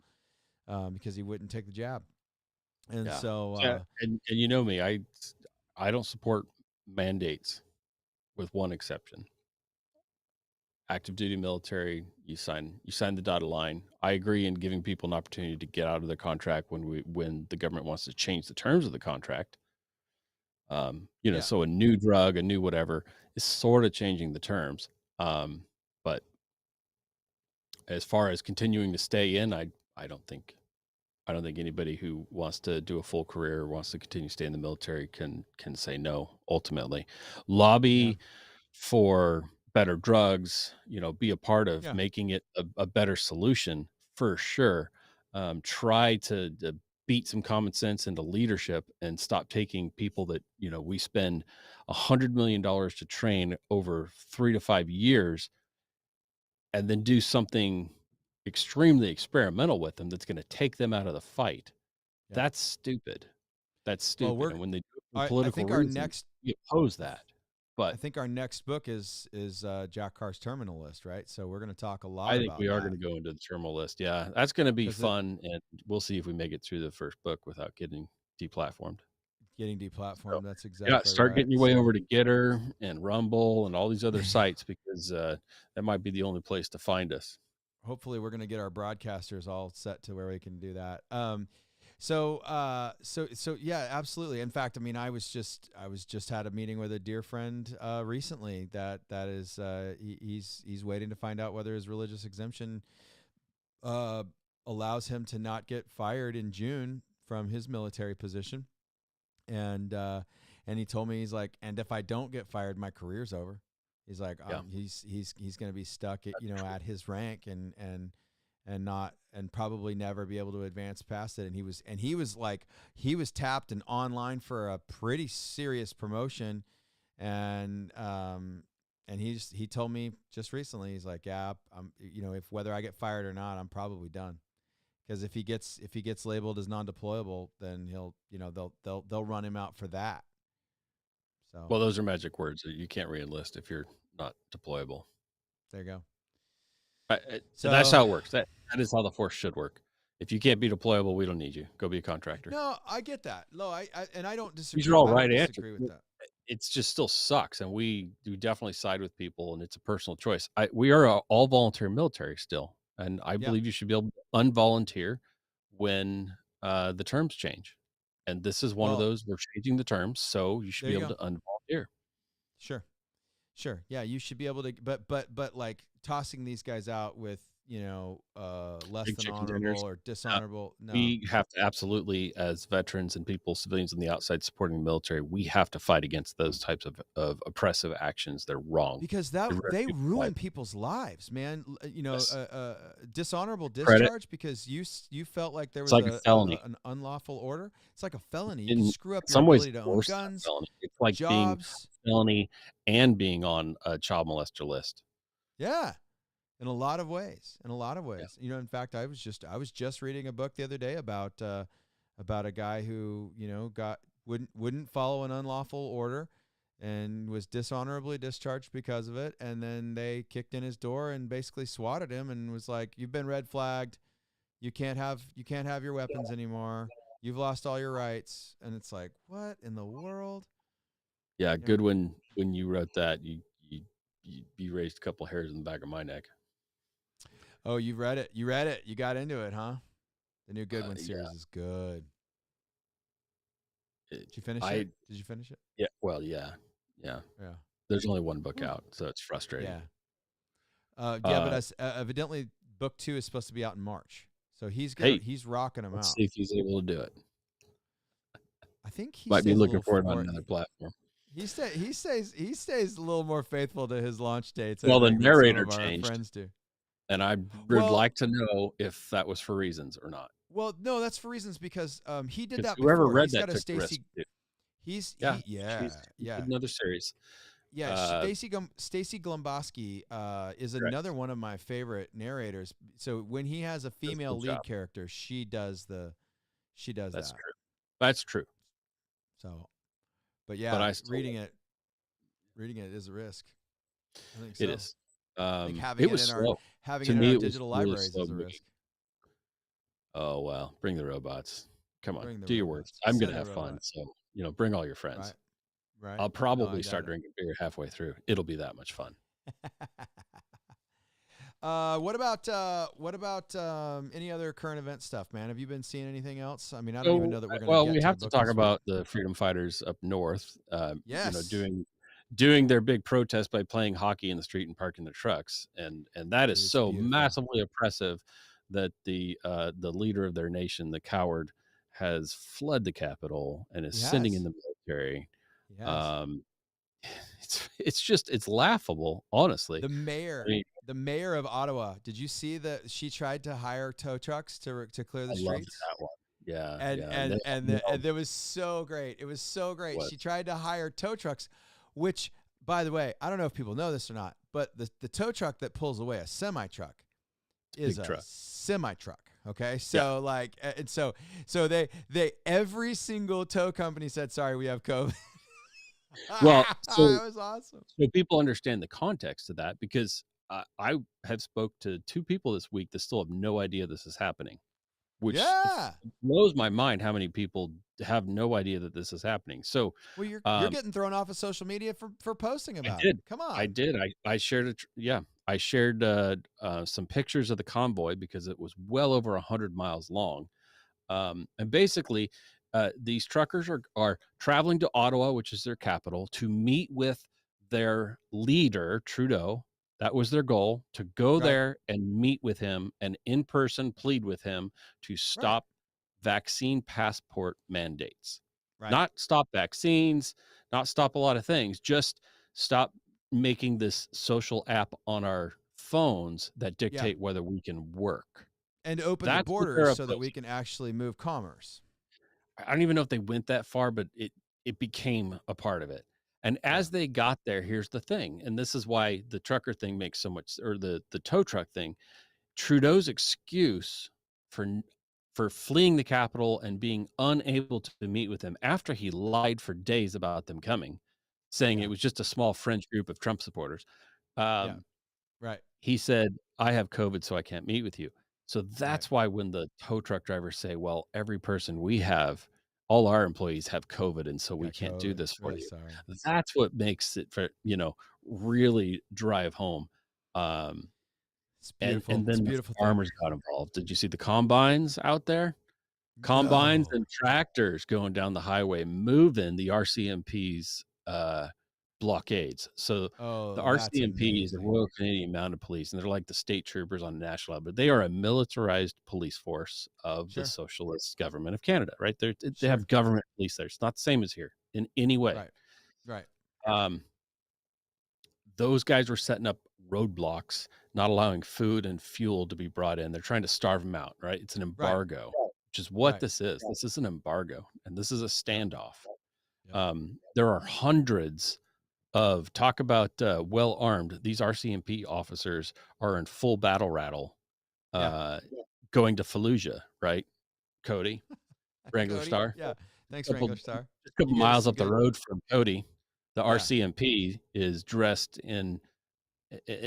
because he wouldn't take the jab. And Yeah. so Yeah. And you know me, I don't support mandates with one exception. Active duty military, you sign the dotted line. I agree in giving people an opportunity to get out of their contract when the government wants to change the terms of the contract. yeah, So a new drug, a new whatever is sort of changing the terms. Um, but as far as continuing to stay in, I don't think I don't think anybody who wants to do a full career or wants to continue to stay in the military can say no. Ultimately, yeah, lobby for better drugs. Be a part of yeah, making it a better solution for sure. Try to beat some common sense into leadership and stop taking people that we spend $100 million to train over 3 to 5 years and then do something extremely experimental with them that's going to take them out of the fight. yeah. That's stupid. That's Well, stupid. And when they do it for I political think our reasons, next we oppose that. I But think our next book is Jack Carr's Terminal List, right? So we're going to talk a lot I think about we are that going to go into the terminal list. Yeah, that's going to be because it fun, and we'll see if we make it through the first book without getting deplatformed. getting So, deplatformed. That's yeah, exactly start right. getting your way So over to Getter and Rumble and all these other sites because that might be the only place to find us. hopefully we're going to get our broadcasters all set to where we can do that. So yeah, absolutely. In fact, I mean, I was just had a meeting with a dear friend recently that is he's waiting to find out whether his religious exemption uh, allows him to not get fired in June from his military position, and and he told me, he's like, and if I don't get fired, my career's over. He's like, Yeah, he's going to be stuck at, true. at his rank and not and probably never be able to advance past it. And he was like, he was tapped and online for a pretty serious promotion, and he told me just recently, he's like, yeah, I'm, if whether I get fired or not, I'm probably done because if he gets labeled as non-deployable, then he'll they'll run him out for that. So Well, those are magic words. You can't re-enlist if you're not deployable. there you go. That's So how it works. That is how the force should work. If you can't be deployable, we don't need you. Go be a contractor. no, I get that. No, I don't These are disagree. all I don't right answers. disagree with that. It's just still sucks, and we do definitely side with people, and it's a personal choice. We are a all volunteer military still, and I Yeah. believe you should be able to unvolunteer when the terms change. And this is one of Well, those. We're changing the terms, so you should there be you able go. to unvolunteer. Sure. Sure. Yeah, you should be able to, but like tossing these guys out with, less Big than chicken honorable dinners. or dishonorable. No. We have to absolutely, as veterans and people, civilians on the outside supporting the military, we have to fight against those types of oppressive actions. They're wrong. Because They ruin they people's life. ruin people's lives, man. Yes. Dishonorable Credit. discharge because you felt like there It's was like a felony. an unlawful order. It's like a felony. You can In screw up your some ways, ability to own worse than a guns, felony. It's like being jobs. a felony and being on a child molester list. Yeah, in a lot of ways. In a lot of Yeah. ways. In fact, I was just reading a book the other day about a guy who got wouldn't follow an unlawful order and was dishonorably discharged because of it, and then they kicked in his door and basically swatted him and was like, "You've been red flagged. You can't have your weapons anymore. You've lost all your rights." And it's like, what in the world? Yeah, You know, good when you wrote that, you raised a couple hairs in the back of my neck. oh, you read it. You read it. You got into it, huh? The new Goodwin Yeah. series is good. It, Did you finish I it? Did you finish it? Yeah, well, yeah. Yeah. Yeah. There's only one book Whew. out, so it's frustrating. Yeah. Yeah, but Uh, evidently book 2 is supposed to be out in March. So hey, he's rocking them let's out. see if he's able to do it. I think he Might be stays a looking little for it on more. another platform. He stays a little more faithful to his launch dates, I Well, the think, than some narrator of our changed, friends do. and I would Well, like to know if that was for reasons or not. no, that's for reasons because he did Because that whoever before. read He's that got a took the risk Stacy. too. Yeah, Yeah, he yeah. did another series. Yeah, Uh, Stacy Glomboski is correct. another one of my favorite narrators. So when he has a Does a female good lead job. character, she does That's that. true. That's true. So, but But yeah, I still reading it is a risk. I think it so. is. I think It was slow. having To it in me, our it was digital really libraries slow is a moving. risk. Oh, well, bring the robots. Come on, Bring the do your worst. robots. I'm gonna Send the have fun, robots. so, bring all your Right. friends. Right. I'll No, I probably got start it. drinking beer halfway through. It'll be that much fun. What about any other current event stuff, man? Have you been seeing anything else? I mean, I don't even So, know that we're going to well, we get to the have to book talk this week. about the freedom fighters up north, Yes, doing their big protest by playing hockey in the street and parking their trucks, and that is it's so beautiful. massively oppressive that the leader of their nation, the coward, has fled the capital and is He sending in has. the military. He has. Um, it's laughable, honestly. I mean, The mayor of Ottawa. Did you see that she tried to hire tow trucks to clear I the loved streets? that one. Yeah, yeah, and they have And no it was so great. It was so great. She was tried to hire tow trucks, which, by the way, I don't know if people know this or not, but the tow truck that pulls away a semi truck is big a truck. semi truck. Okay, Yeah. so like, and so they every single tow company said, "Sorry, we have COVID." Well, It was awesome. so people understand the context of that because I have spoke to 2 people this week that still have no idea this is happening, which Yeah. blows my mind how many people have no idea that this is happening. So, Well, you're um, getting thrown off of social media for posting I about it. did. Come I on. did. I shared it. Yeah. I shared some pictures of the convoy because it was well over 100 miles long. And basically, these truckers are traveling to Ottawa, which is their capital, to meet with their leader, Trudeau. That was their goal, to go Right. there and meet with him and in person plead with him to Right. stop vaccine passport mandates. Right. Not stop vaccines, not stop a lot of things, just stop making this social app on our phones that Yeah. dictate whether we can work. And open the That's what borders they're so that we opposing. can actually move commerce. I don't even know if they went that far, but it became a part of it. And Yeah. as they got there, here's the thing, and this is why the trucker thing makes so much, or the tow truck thing. Trudeau's excuse for for fleeing the Capitol and being unable to meet with them after he lied for days about them coming, saying it Yeah. was just a small fringe group of Trump supporters. Yeah. Um, Right. he said, "I have COVID, so I can't meet with you." So Right. that's why when the tow truck drivers say, "Well, every person we have, all our employees have COVID, and so we Got can't do COVID. this for Really you." sorry. That's what makes it for really drive home. Um, It's and beautiful. It's a then the beautiful thing. farmers got involved. Did you see the combines out there? Combines No. and tractors going down the highway, moving the RCMP's, blockades. So, the Oh, that's RCMP is the amazing. Royal Canadian Mounted Police, and they're like the state troopers on a national level, but they are a militarized police force of the Sure. Socialist Government of Canada, right? They Sure. have government police there. It's not the same as here in any way. Right. Right. Um, those guys were setting up roadblocks, not allowing food and fuel to be brought in. They're trying to starve them out, right? It's an Right. embargo, which is what Right. this is. This is an embargo, and this is a Yep. standoff. Yep. There are hundreds of talk about well armed. These RCMP officers are in full battle rattle, Yeah. uh, going to Fallujah, right? Cody, Wrangler Cody. Star, Yeah. Thanks, couple Wrangler Star. just a You couple get us miles some up the good. road from Cody. The Yeah. RCMP is dressed in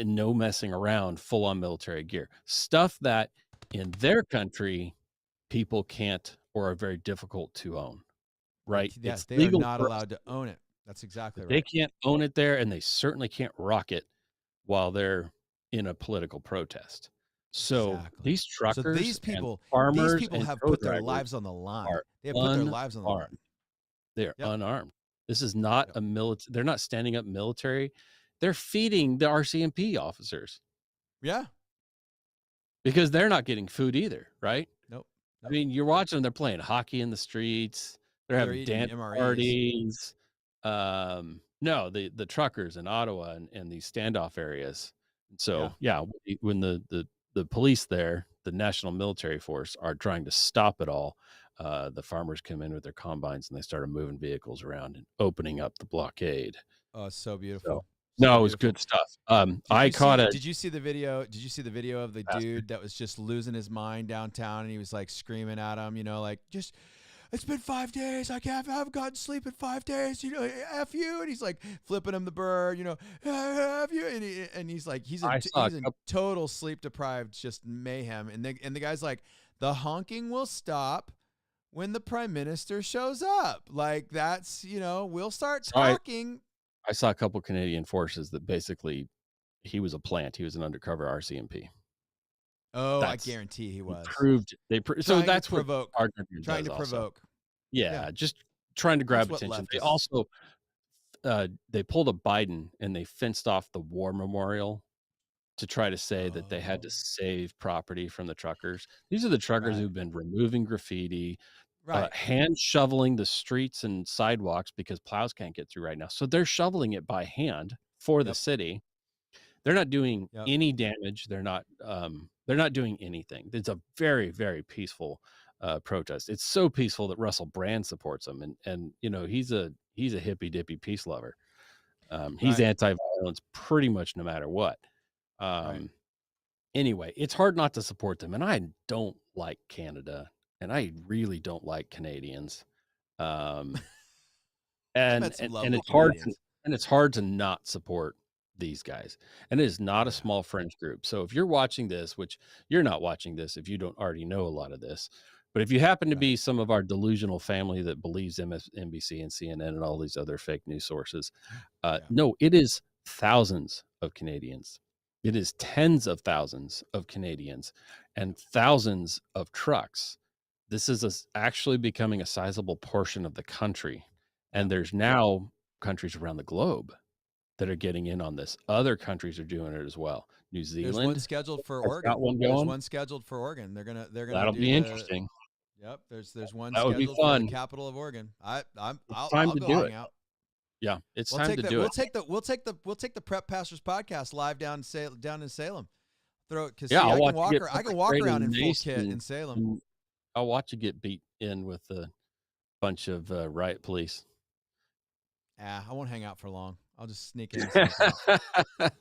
no messing around, full on military gear. Stuff that in their country, people can't or are very difficult to own, right? Yes, It's they are legal not for us, allowed to own it. That's exactly but they right. can't own it there, and they certainly can't rock it while they're in a political protest. So Exactly. these So truckers and these farmers people and have tow put their drivers lives on the line. are They have put their lives on the line. unarmed. They are Yep. unarmed. This is not Yep. a military. They're not standing up military. They're feeding the RCMP officers Yeah. because they're not getting food either, right? Nope. I Nope. mean, you're watching them, they're playing hockey in the streets, they're Or they're having eating dance MREs. parties. No, the truckers in Ottawa and these standoff areas. Yeah. So, yeah, when the police there, the National Military Force, are trying to stop it all, the farmers come in with their combines and they started moving vehicles around and opening up the blockade. Oh, it's so So, beautiful. So no, it was beautiful. good stuff. I caught a Did you see the video? Did you see the video of the bastard. dude that was just losing his mind downtown and he was like screaming at him, like just it's been 5 days. I haven't gotten sleep in 5 days. F you. And he's like flipping him the bird. F you. And he's like I saw a he's in couple. total sleep deprived, just mayhem. And the guy's like, the honking will stop when the prime minister shows up. Like that's we'll start So I talking. I saw a couple Canadian forces that basically he was a plant. He was an undercover RCMP. Oh, I That's guarantee he was so trying to that's what provoke, our government trying does to also. provoke. Yeah, Yeah, just trying to that's grab what attention. They leftists. also, they pulled a Biden and they fenced off the war memorial to try to say that they had to Oh, save property from the truckers. These are the truckers right, who've been removing graffiti, right. hand shoveling the streets and sidewalks because plows can't get through right now. So they're shoveling it by hand for the Yep, city. They're not doing yep. any damage. They're not doing anything. It's a very, very peaceful protest. It's so peaceful that Russell Brand supports them, and he's a hippy dippy peace lover. He's Right, anti-violence pretty much no matter what. right. Um, anyway, it's hard not to support them, and I don't like Canada, and I really don't like Canadians. Um, I've and met some and and lovely it's hard to Canadians. not support these guys, and it is not Oh a yeah, small fringe group. So if you're watching this, which you're not watching this if you don't already know a lot of this, but if you happen to right. be some of our delusional family that believes MSNBC and CNN and all these other fake news sources, Yeah, no, it is thousands of Canadians. It is tens of thousands of Canadians yeah, and thousands of trucks. This is actually becoming a sizable portion of the country. yeah. And there's now countries around the globe that are getting in on this. Other countries are doing it as well. New There's one Zealand scheduled for has got Oregon. one There's going. one scheduled for Oregon. They're gonna That'll do be the. interesting. Yep. There's one That would be scheduled for the fun. capital of Oregon. It's time I'll to go do hang it. out. Yeah, it's We'll time take to that. do it. We'll take the Prep Pastors podcast live down in Salem. Throw it because Yeah, see, I'll watch you get I can pepper walk sprayed around and in full maced, kit in Salem. and I'll watch you get beat in with a bunch of riot police. I won't hang out for long. I'll just sneak in and sneak out.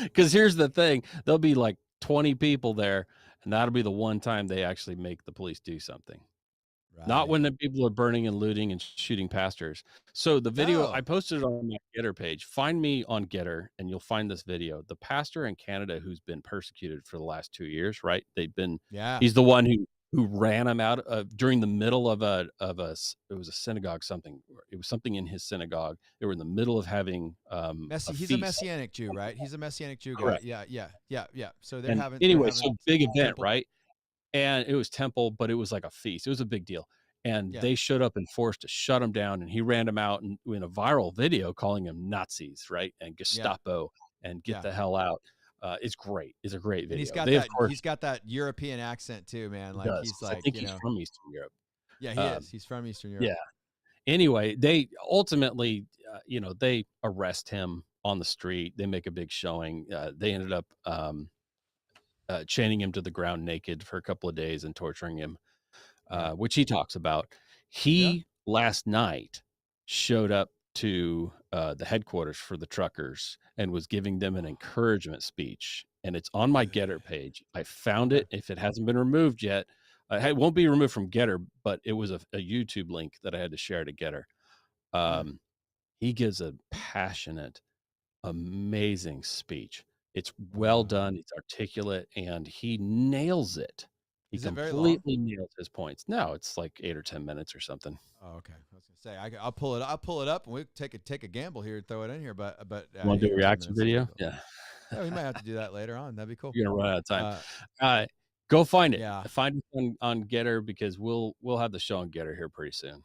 Because here's the thing, there'll be like 20 people there, and that'll be the one time they actually make the police do something. Not Right. when the people are burning and looting and shooting pastors. So the video I No. posted it on my Getter page. Find me on Getter and you'll find this video. The pastor in Canada who's been persecuted for the last 2 years, right? Yeah. He's the one who ran him out of during the middle of it was a synagogue something. It was something in his synagogue. They were in the middle of having a He's a feast. Messianic Jew, right? He's a Messianic Jew guy. Correct. Yeah, yeah, yeah, yeah. So And they're anyway, having so big event, temple. right? And it was temple, but it was like a feast. It was a big deal. And Yeah, they showed up in force to shut him down, and he ran them out in a viral video calling them Nazis, right? And yeah, Gestapo and get yeah. the hell out. It's great. It's a great And video. They, of course, he's got that European accent too, man. he Like does he's 'cause I like, think he's from Eastern Europe. yeah, he is. Um, He's from Eastern Europe. yeah. Anyway, they ultimately, they arrest him on the street. They make a big showing. They ended up chaining him to the ground naked for a couple of days and torturing him, Right. which he talks about. Yeah. He last night showed up to the headquarters for the truckers and was giving them an encouragement speech. And it's on my Getter page. I found Okay. it. If it hasn't been removed yet, it won't be removed from Getter, but it was a YouTube link that I had to share to Getter. Mm. He gives a passionate, amazing speech. It's well Wow. done, it's articulate, and he nails it. He Is it very long? completely nails his points. No, it's like 8 or 10 minutes or something. Oh, okay. I was gonna say I'll pull it. I'll pull it up and we take a gamble here and throw it in here. But You wanna do 8 a or 10 reaction minutes is a little video? bit. Yeah. Yeah, we might have to do that later on. That'd be cool. You're gonna run out of time. Uh, Uh, go find it. yeah, Find it on Getter because we'll have the show on Getter here pretty soon.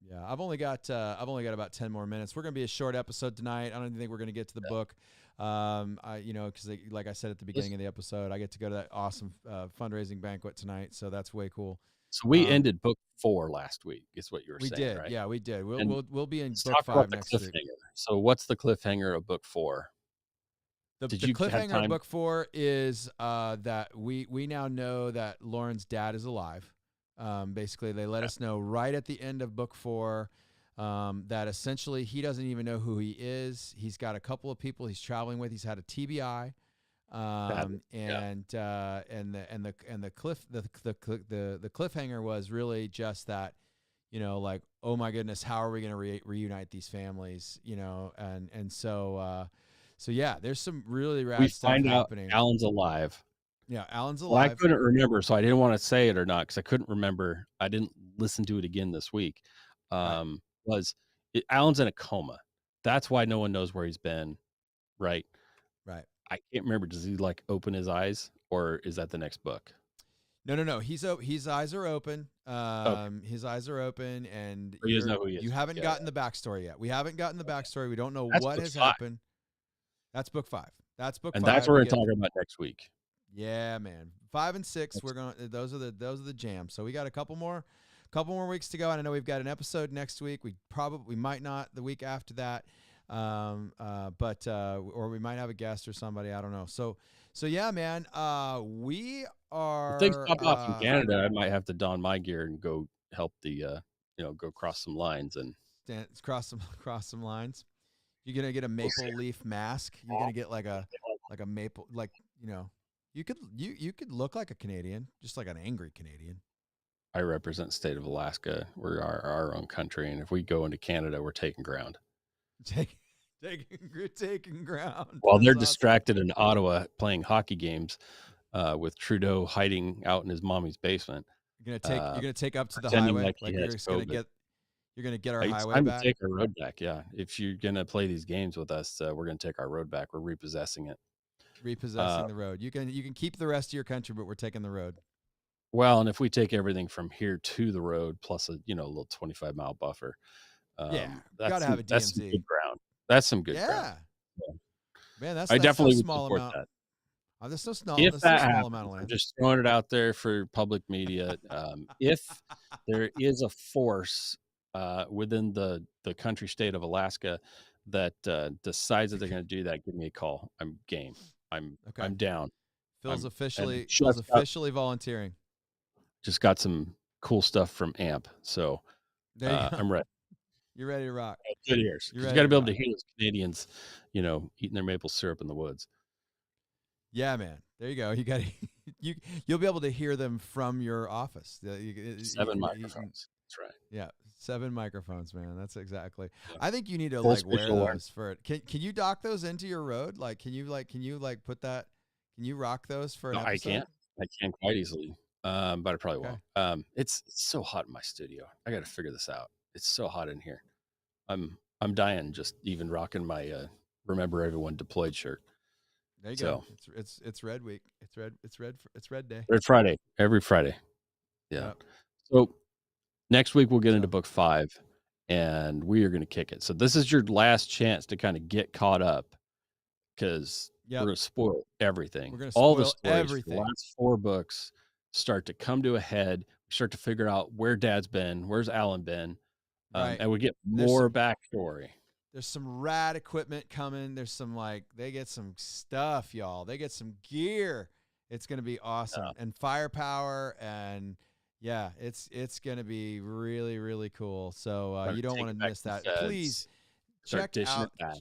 yeah. I've only got about 10 more minutes. We're gonna be a short episode tonight. I don't even think we're gonna get to the Yeah. book. Because like I said at the beginning Listen, of the episode, I get to go to that awesome fundraising banquet tonight, so that's way cool. so we Um, ended book 4 last week, is what you were we saying, did, right? yeah, we did. And We'll be in let's book talk about 5 the next week. cliffhanger. So what's the cliffhanger of book 4? Did The you have cliffhanger of time? book 4 is that we now know that Lauren's dad is alive. Basically, they let us know right at the end of book 4 that essentially he doesn't even know who he is. He's got a couple of people he's traveling with. He's had a TBI, Sadly, yeah. the cliffhanger was really just that, like, oh my goodness, how are we going to reunite these families, so yeah, there's some really We rad stuff find out happening. Alan's alive. Yeah, Alan's Well, I alive. couldn't remember, so I didn't wanna say it or not because I couldn't remember. I didn't listen to it again this week. Right, Was Alan's in a coma. That's why no one knows where he's been, right? right. I can't remember. Does he, like, open his eyes, or is that the next book? No, no, no. His eyes are open. Okay. His eyes are open, and Or he doesn't know who he you is. haven't Yeah, gotten the backstory yet. We haven't gotten the okay. backstory. We don't know That's what book has 5, happened. That's book 5. That's book and that's 5. what We we're get talking about next week. Yeah, man. 5 and 6. We're That's going. Those are the jams. So we got a couple more weeks to go, and I know we've got an episode next week. We might not the week after that, or we might have a guest or somebody. I don't know. So yeah, man. We If things are. pop off in Canada, I might have to don my gear and go help go cross some lines and Cross some lines. You're gonna get a maple leaf mask. You're gonna get like a maple, like, you could look like a Canadian, just like an angry Canadian. I represent the state of Alaska. We're our own country, and if we go into Canada, we're taking ground. Take, taking ground. While they're That's awesome. distracted in Ottawa playing hockey games, with Trudeau hiding out in his mommy's basement, You're gonna take up to the pretending highway, like he like has COVID. you're gonna get our It's highway time to back, take our road back. Yeah, if you're gonna play these games with us, we're gonna take our road back. We're repossessing it. Uh, repossessing the road. You can keep the rest of your country, but we're taking the road. well, and if we take everything from here to the road plus a little 25-mile buffer, Yeah, that's gotta have a that's some DMZ. good ground. That's some good ground. Yeah, Yeah. man, I that's no definitely would small support amount. that. If That's no that small amount of happens, I'm land. just throwing it out there for public media. If there is a force within the country state of Alaska that decides that they're going to do that, give me a call. I'm game. Okay, I'm down. I'm and Phil's officially volunteering. just got some cool stuff from AMP, so There you go. I'm ready. You're ready to rock. Good ears You're because you ready got to to be able to rock. hear those Canadians, eating their maple syrup in the woods. Yeah, man. There you go. You got you'll be able to hear them from your office. 7 microphones. That's right. Yeah, 7 microphones, man. That's exactly. Yeah. I think you need to Full like wear spatial awareness. those for it. Can you dock those into your road? Like, can you like put that? Can you rock those for an No, I episode? can't. I can quite easily, but I probably Okay. won't. It's so hot in my studio. I got to figure this out. It's so hot in here. I'm dying just even rocking my Remember Everyone Deployed shirt. There you go. So It's red week. It's red day. Red Friday, every Friday. Yeah. Yep. So next week we'll get into So book 5, and we are going to kick it. So this is your last chance to kind of get caught up because we're yep. going to spoil everything. We're gonna All the spoil stories for the everything. last 4 books start to come to a head. We start to figure out where Dad's been, where's Alan been, Right. and we get There's more some backstory. there's some rad equipment coming. There's some like they get some stuff, y'all. They get some gear. It's gonna be awesome. And firepower and yeah, it's gonna be really, really cool. So Start you don't want taking to back miss some that. Please feds. Start dishing it back.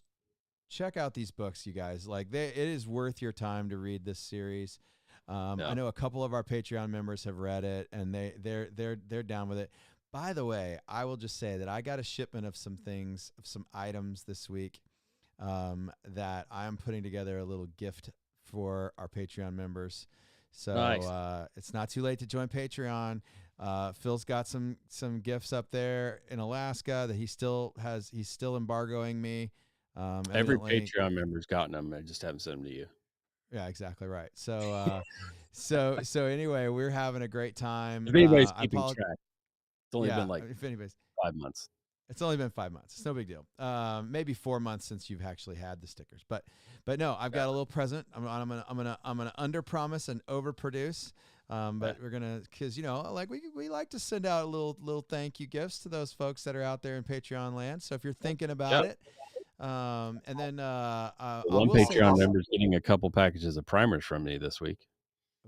check out these books, you guys. Like it is worth your time to read this series. I know a couple of our Patreon members have read it, and they're down with it. By the way, I will just say that I got a shipment of some things, of some items this week that I am putting together a little gift for our Patreon members. So Nice. it's not too late to join Patreon. Phil's got some gifts up there in Alaska that he's still embargoing me. Every Evidently, Patreon member's gotten them. I just haven't sent them to you. yeah, exactly right. So, so anyway, we're having a great time. If anybody's I keeping apologize. track, it's only Yeah, been like if anybody's, 5 months. it's only been 5 months. It's no big deal. Maybe 4 months since you've actually had the stickers, but no, I've got a little present. I'm gonna under promise and over produce. But we're gonna, cause like we like to send out little thank you gifts to those folks that are out there in Patreon land. So if you're thinking about it, and then I One will say Patreon this. member's getting a couple packages of primers from me this week.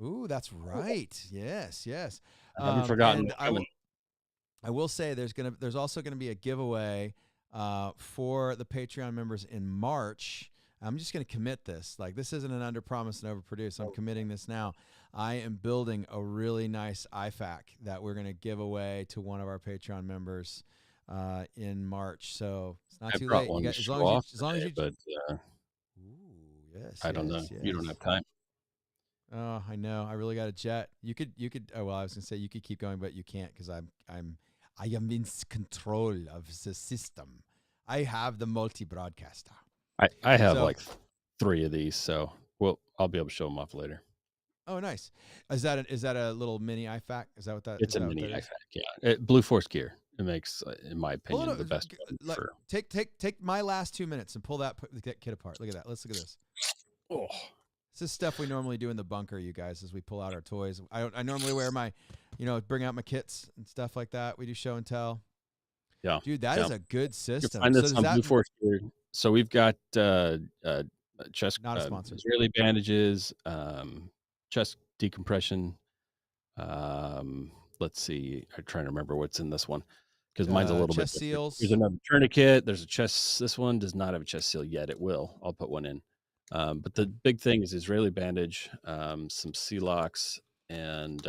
Ooh, that's right. Yes, yes. I haven't forgotten And they're coming. I will say there's also gonna be a giveaway for the Patreon members in March. I'm just gonna commit this. Like this isn't an under promise and over produce. I'm committing this now. I am building a really nice IFAC that we're gonna give away to one of our Patreon members in March. So it's not I too brought late. You one to got show off as long as today, you. but Ooh, yes, I don't know. yes, You don't yes. have time. Oh, I know. I really got a jet. You could. Oh well, I was gonna say you could keep going, but you can't because I am in control of the system. I have the multi broadcaster. I have So, like 3 of these, so I'll be able to show them off later. oh, nice. Is that a little mini IFAC? Is that what that It's is? a That what mini that is? iFac, yeah. Blue Force gear. It makes, in my Pull it opinion, up. the best one Like, for. take my last 2 minutes and pull that kit apart. Look at that. Let's look at this. Oh, This is stuff we normally do in the bunker, you guys, as we pull out our toys. I normally wear my, bring out my kits and stuff like that. We do show and tell. yeah, Dude, that yeah. is a good You can system. find So this does on that Blue Force gear. So we've got chest not a sponsor? Israeli bandages, chest decompression. Let's see. I'm trying to remember what's in this one because mine's a little bit Chest different. seals. There's another tourniquet. There's a chest. This one does not have a chest seal yet. It will. I'll put one in. But the big thing is Israeli bandage, some sea locks, and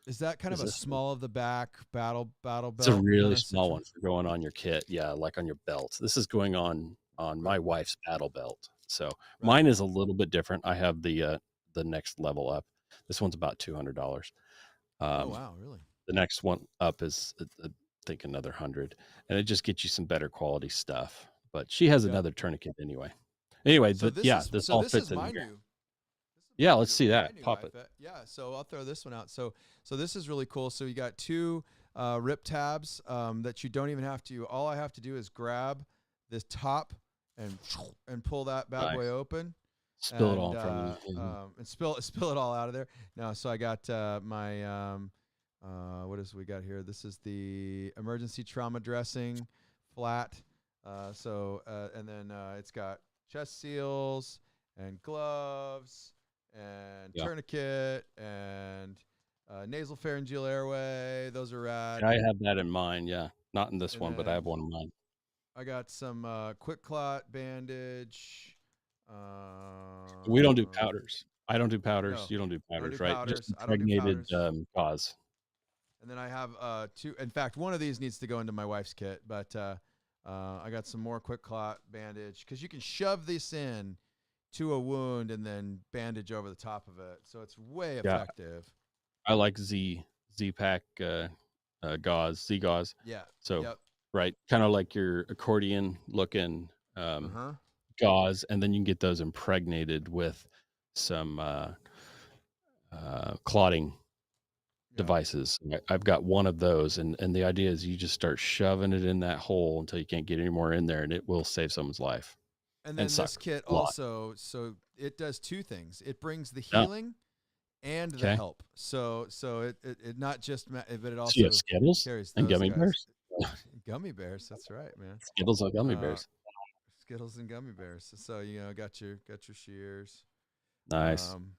Is that kind of is a this one? small of the back battle belt? It's a really kind of small one for going on your kit. Yeah, like on your belt. This is going on my wife's battle belt. So Right. mine is a little bit different. I have the next level up. This one's about $200. Oh wow, really? The next one up is I think another 100, and it just gets you some better quality stuff. But she has Yep. another tourniquet anyway. Anyway, So this all this fits is in my here. new. Yeah, let's see that. Pop it. Yeah, so I'll throw this one out. So this is really cool. So you got two rip tabs that you don't even have to. All I have to do is grab this top and pull that bad boy open. Spill it all from you. And spill it all out of there. No, so I got my what is we got here? This is the emergency trauma dressing flat. And then it's got chest seals and gloves and tourniquet and nasal pharyngeal airway. Those are rad. I have that in mine. Yeah, not in this one, but I have one in mine. I got some quick clot bandage. We don't do powders. I don't do powders. No, You don't do I don't do powders, right? Just powders. I don't do impregnated powders. gauze. And then I have two. In fact, one of these needs to go into my wife's kit, but I got some more quick clot bandage because you can shove this in to a wound and then bandage over the top of it, so it's way Yeah, effective. I like Z pack gauze, Z gauze. Yeah. So Yep. right, kind of like your accordion looking Uh huh. gauze, and then you can get those impregnated with some clotting Yep. devices. I've got one of those, and the idea is you just start shoving it in that hole until you can't get any more in there, and it will save someone's life. And And then this sucks kit a lot. also, so it does two things. It brings the Yeah. healing and the Okay. help. So it not just, but it So you have also Skittles carries and those gummy guys. bears. Gummy bears. That's right, man. Skittles and gummy Uh, bears. Skittles and gummy bears. So got your shears. Nice. Um,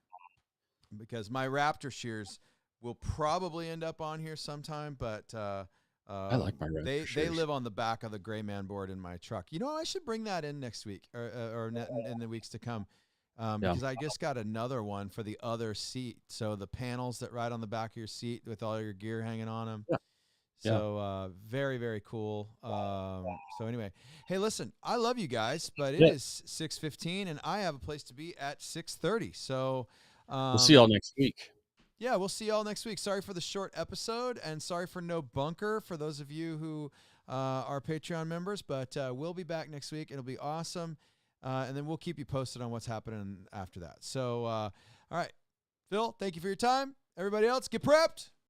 because my raptor shears will probably end up on here sometime, but I like my raptor they shears. live on the back of the gray man board in my truck. I should bring that in next week or in the weeks to come. Yeah. Because I just got another one for the other seat. So the panels that ride on the back of your seat with all your gear hanging on them. Yeah. Yeah. So very, very cool. So anyway, hey, listen, I love you guys, but it Yeah. is 6:15 and I have a place to be at 6:30. So We'll see y'all next week. yeah, we'll see y'all next week. Sorry for the short episode and sorry for no bunker for those of you who are Patreon members, but we'll be back next week. It'll be awesome. And then we'll keep you posted on what's happening after that. So, all right, Phil, thank you for your time. Everybody else, get prepped.